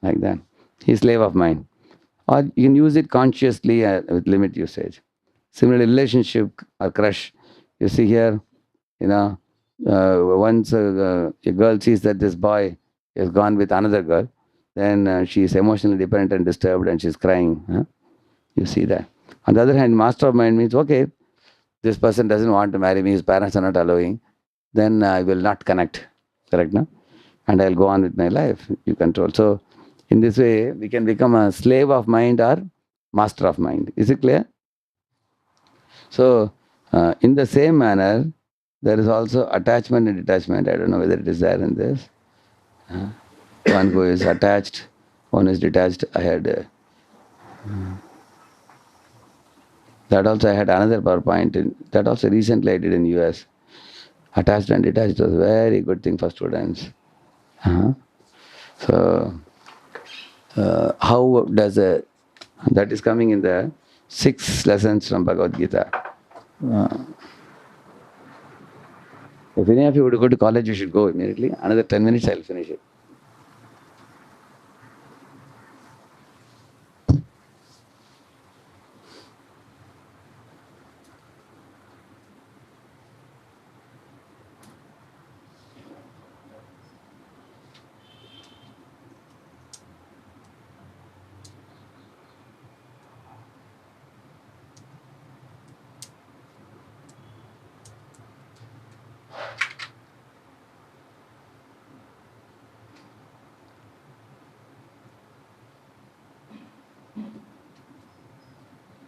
Like that. He's slave of mind. Or you can use it consciously with limit usage. Similarly, relationship or crush. You see here, once a girl sees that this boy has gone with another girl, then she is emotionally dependent and disturbed and she's crying. Huh? You see that. On the other hand, master of mind means, okay, this person doesn't want to marry me, his parents are not allowing, then I will not connect. Correct, no? And I'll go on with my life. You control. So, in this way, we can become a slave of mind or master of mind. Is it clear? So, in the same manner, there is also attachment and detachment. I don't know whether it is there in this. One who is attached, one is detached. I had that also. I had another PowerPoint. That also recently I did in US. Attached and detached was a very good thing for students. So, how does that is coming in the 6 lessons from Bhagavad Gita. If any of you would go to college, you should go immediately. Another 10 minutes, I'll finish it.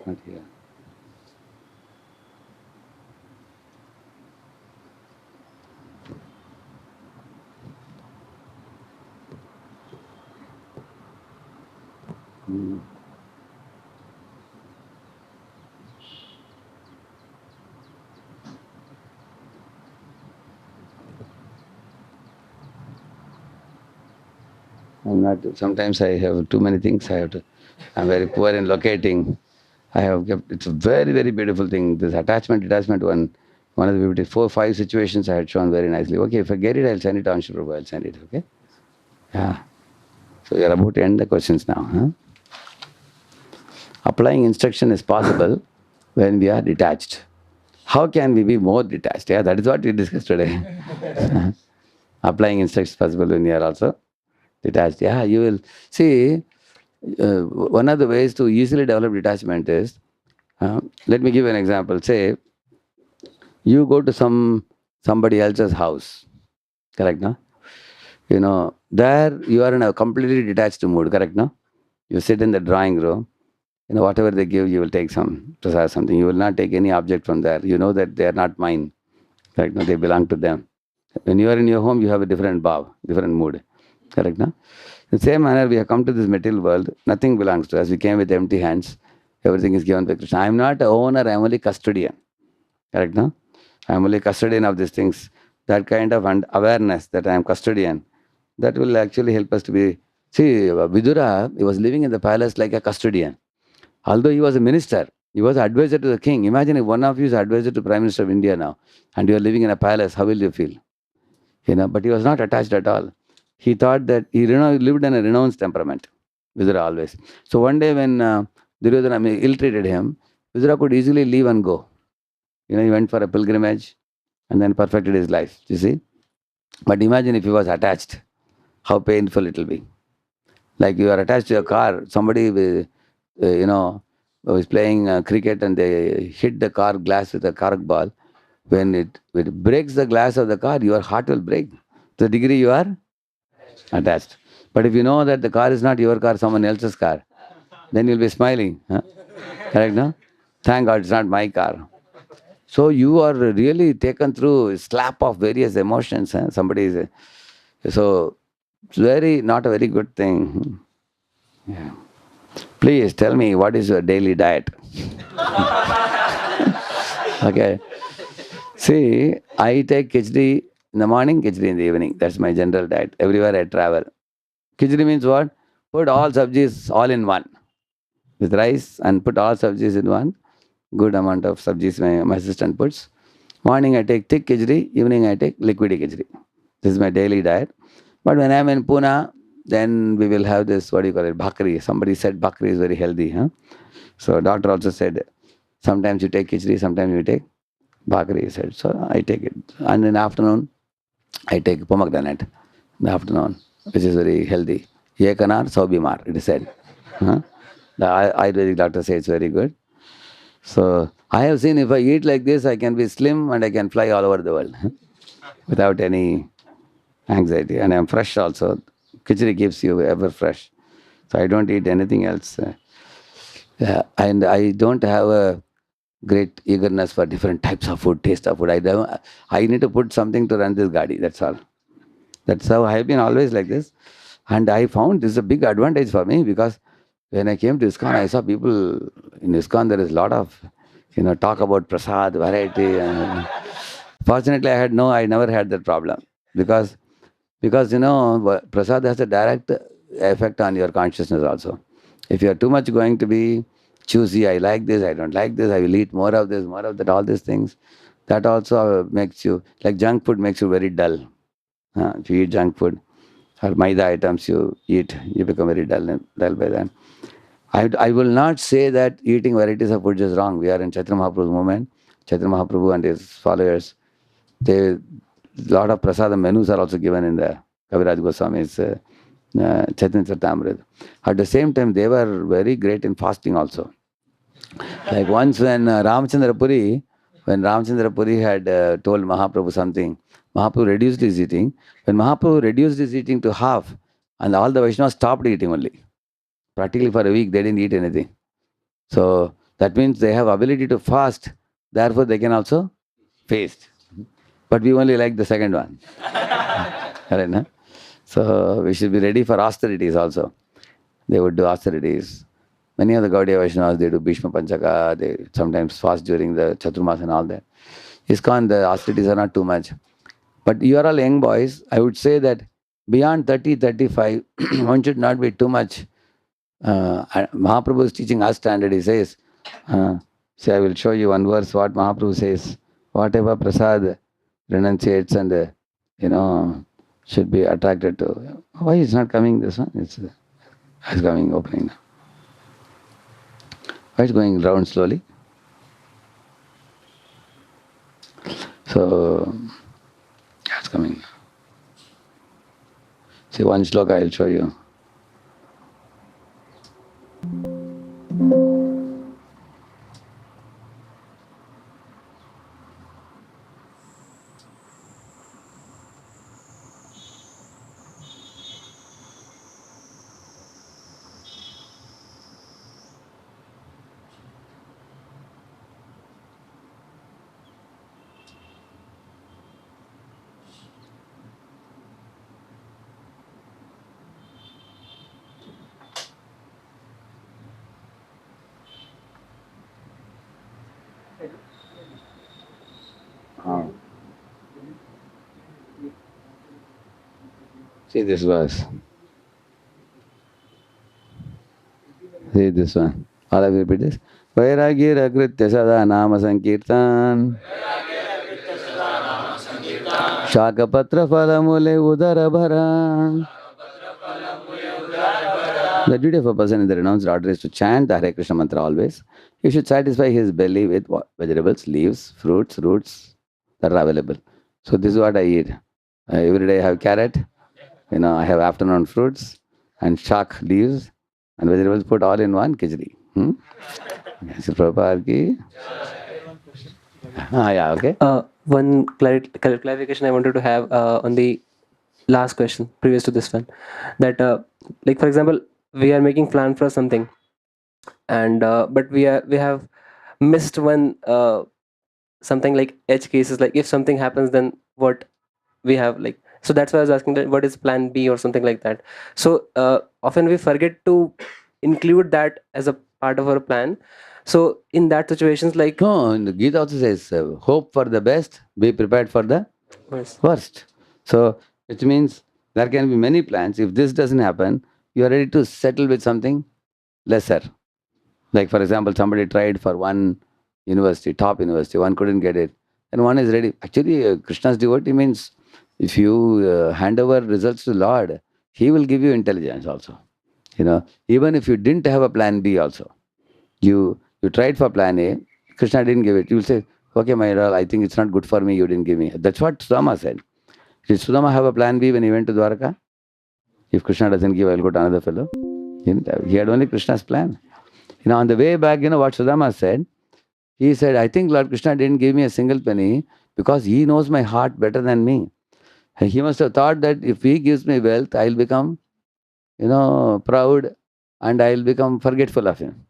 Not here. I'm not. Sometimes I have too many things. I'm very poor in locating. I have kept. It's a very, very beautiful thing. This attachment, detachment one of the beauty 4, 5 situations I had shown very nicely. Okay, if I get it, I'll send it on Shruva. I'll send it. Okay. Yeah. So you're about to end the questions now. Huh? Applying instruction is possible when we are detached. How can we be more detached? Yeah, that is what we discussed today. Applying instruction is possible when you are also detached. Yeah, you will see. One of the ways to easily develop detachment is, let me give an example. Say, you go to somebody else's house, correct, no? There you are in a completely detached mood, correct, no? You sit in the drawing room, whatever they give, you will take some, to something. You will not take any object from there. You know that they are not mine, correct, no? They belong to them. When you are in your home, you have a different bhav, different mood, correct, no? In the same manner, we have come to this material world, nothing belongs to us. We came with empty hands. Everything is given by Krishna. I am not an owner, I am only custodian. Correct, no? I am only custodian of these things. That kind of awareness that I am custodian, that will actually help us to be. See, Vidura, he was living in the palace like a custodian. Although he was a minister, he was advisor to the king. Imagine if one of you is advisor to Prime Minister of India now, and you are living in a palace, how will you feel? But he was not attached at all. He thought that he lived in a renounced temperament, Vidura always. So one day when Duryodhana ill-treated him, Vidura could easily leave and go. He went for a pilgrimage and then perfected his life, you see. But imagine if he was attached, how painful it will be. Like you are attached to a car, somebody will, is playing cricket and they hit the car glass with a cork ball. When it breaks the glass of the car, your heart will break. To the degree you are attached. But if you know that the car is not your car, someone else's car, then you'll be smiling. Huh? Correct, no? Thank God it's not my car. So you are really taken through a slap of various emotions. Huh? Somebody is... So it's not a very good thing. Yeah. Please tell me, what is your daily diet? Okay. See, I take khichdi in the morning, khichdi in the evening. That's my general diet. Everywhere I travel. Khichdi means what? Put all sabjis all in one. With rice and put all sabjis in one. Good amount of sabjis my assistant puts. Morning I take thick khichdi, evening I take liquid khichdi. This is my daily diet. But when I'm in Pune, then we will have this, what do you call it, bhakri. Somebody said bhakri is very healthy. Huh? So doctor also said, sometimes you take khichdi, sometimes you take bhakri, he said. So I take it. And in the afternoon, I take pomegranate in the afternoon, which is very healthy. Yekanar, Saubimar, it is said. Huh? The Ayurvedic doctor says it's very good. So I have seen if I eat like this, I can be slim and I can fly all over the world without any anxiety. And I'm fresh also. Khichdi keeps you ever fresh. So I don't eat anything else. And I don't have a great eagerness for different types of food, taste of food. I need to put something to run this gadi, that's all. That's how I have been always like this. And I found this is a big advantage for me because when I came to ISKCON, I saw people in ISKCON, there is a lot of, talk about prasad, variety. And fortunately, I never had that problem because prasad has a direct effect on your consciousness also. If you are too much going to be choosy, I like this, I don't like this, I will eat more of this, more of that, all these things, that also makes you, like junk food makes you very dull. If you eat junk food or maida items you eat, you become very dull by then. I will not say that eating varieties of food is wrong. We are in Chaitanya Mahaprabhu's movement. Chaitanya Mahaprabhu and his followers, they lot of prasadam menus are also given in the Kaviraj Goswami's Chaitanya Charitamrita. At the same time, they were very great in fasting also. Like once when Ramchandra Puri had told Mahaprabhu something, Mahaprabhu reduced his eating. When Mahaprabhu reduced his eating to half, and all the Vaishnavas stopped eating only. Practically for a week, they didn't eat anything. So that means they have ability to fast. Therefore, they can also feast. But we only like the second one. Correct, no? So we should be ready for austerities also. They would do austerities. Many of the Gaudiya Vaishnavas, they do Bhishma Panchaka, they sometimes fast during the Chaturmas and all that. ISKCON, the austerities are not too much. But you are all young boys. I would say that beyond 30, 35, one should not be too much. Mahaprabhu is teaching us standard. He says, see, I will show you one verse what Mahaprabhu says. Whatever prasad renunciates and, should be attracted to. Why is not coming this one? It's coming, opening now. Why is going round slowly? So, it's coming. See, one sloka I'll show you. See this verse. See this one. All of you repeat this. Vairagir agritya sada nama sankirtan. Shakapatra phalamule udara bharan. The duty of a person in the renounced order is to chant the Hare Krishna mantra always. He should satisfy his belly with vegetables, leaves, fruits, roots that are available. So this is what I eat. Every day I have carrot. I have afternoon fruits. and shak leaves and vegetables put all in one khichdi. Yes, Prabhupada ki. Yeah, okay. One clarification I wanted to have on the last question previous to this one, that like for example, we are making plan for something, and but we have missed one something like edge cases, like if something happens, then what we have, like, so that's why I was asking that what is plan B or something like that. So often we forget to include that as a part of our plan. So in that situations, like, No, in the Gita also says, hope for the best, be prepared for the yes, worst. So, which means there can be many plans. If this doesn't happen, you are ready to settle with something lesser. Like, for example, somebody tried for one university, top university, one couldn't get it, and one is ready. Actually, Krishna's devotee means if you hand over results to Lord, He will give you intelligence also. Even if you didn't have a plan B also, you tried for plan A, Krishna didn't give it. You'll say, okay, my Lord, I think it's not good for me, you didn't give me. That's what Sudama said. Did Sudama have a plan B when he went to Dwaraka? If Krishna doesn't give, I'll go to another fellow. He didn't have. He had only Krishna's plan. On the way back, what Sudama said? He said, I think Lord Krishna didn't give me a single penny because he knows my heart better than me. He must have thought that if he gives me wealth, I'll become, proud and I'll become forgetful of him.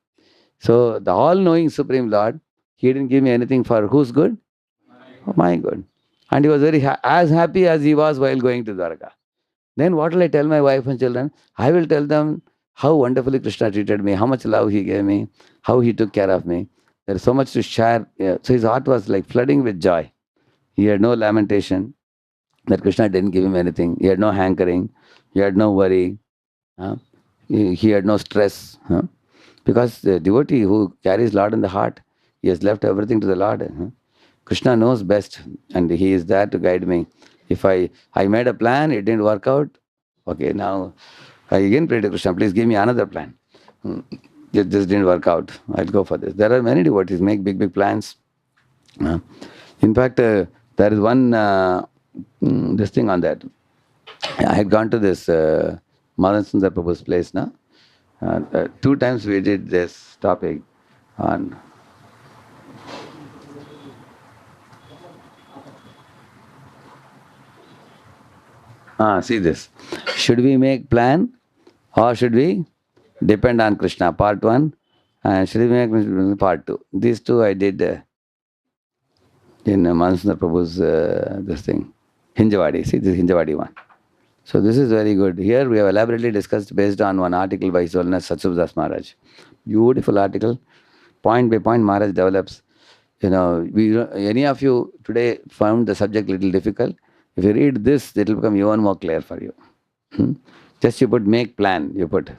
So the all-knowing Supreme Lord, He didn't give me anything for whose good? My good. And He was very as happy as He was while going to Dwarka. Then what will I tell my wife and children? I will tell them how wonderfully Krishna treated me, how much love He gave me, how He took care of me. There is so much to share. Yeah. So his heart was like flooding with joy. He had no lamentation that Krishna didn't give him anything. He had no hankering. He had no worry. He had no stress. Because the devotee who carries Lord in the heart, he has left everything to the Lord. Krishna knows best and he is there to guide me. If I made a plan, it didn't work out. Okay, now I again pray to Krishna, please give me another plan. This didn't work out. I'll go for this. There are many devotees make big plans. In fact, there is one this thing on that. I had gone to this Madan Sundar Prabhu's place now. 2 times we did this topic on see this. Should we make plan or should we depend on Krishna? Part 1 and should we make part 2. These 2 I did in Mansundar Prabhu's this thing. Hinjawadi. See, this is Hinjawadi one. So this is very good. Here we have elaborately discussed based on one article by His Holiness Satsubdas Maharaj. Beautiful article. Point by point Maharaj develops. Any of you today found the subject little difficult. If you read this, it will become even more clear for you. Just you put make plan. You put.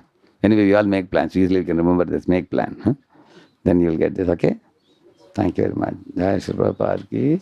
Anyway, we all make plans. Easily you can remember this. Make plan. Then you will get this. Okay? Thank you very much. Jai Shri Prabhupada ki.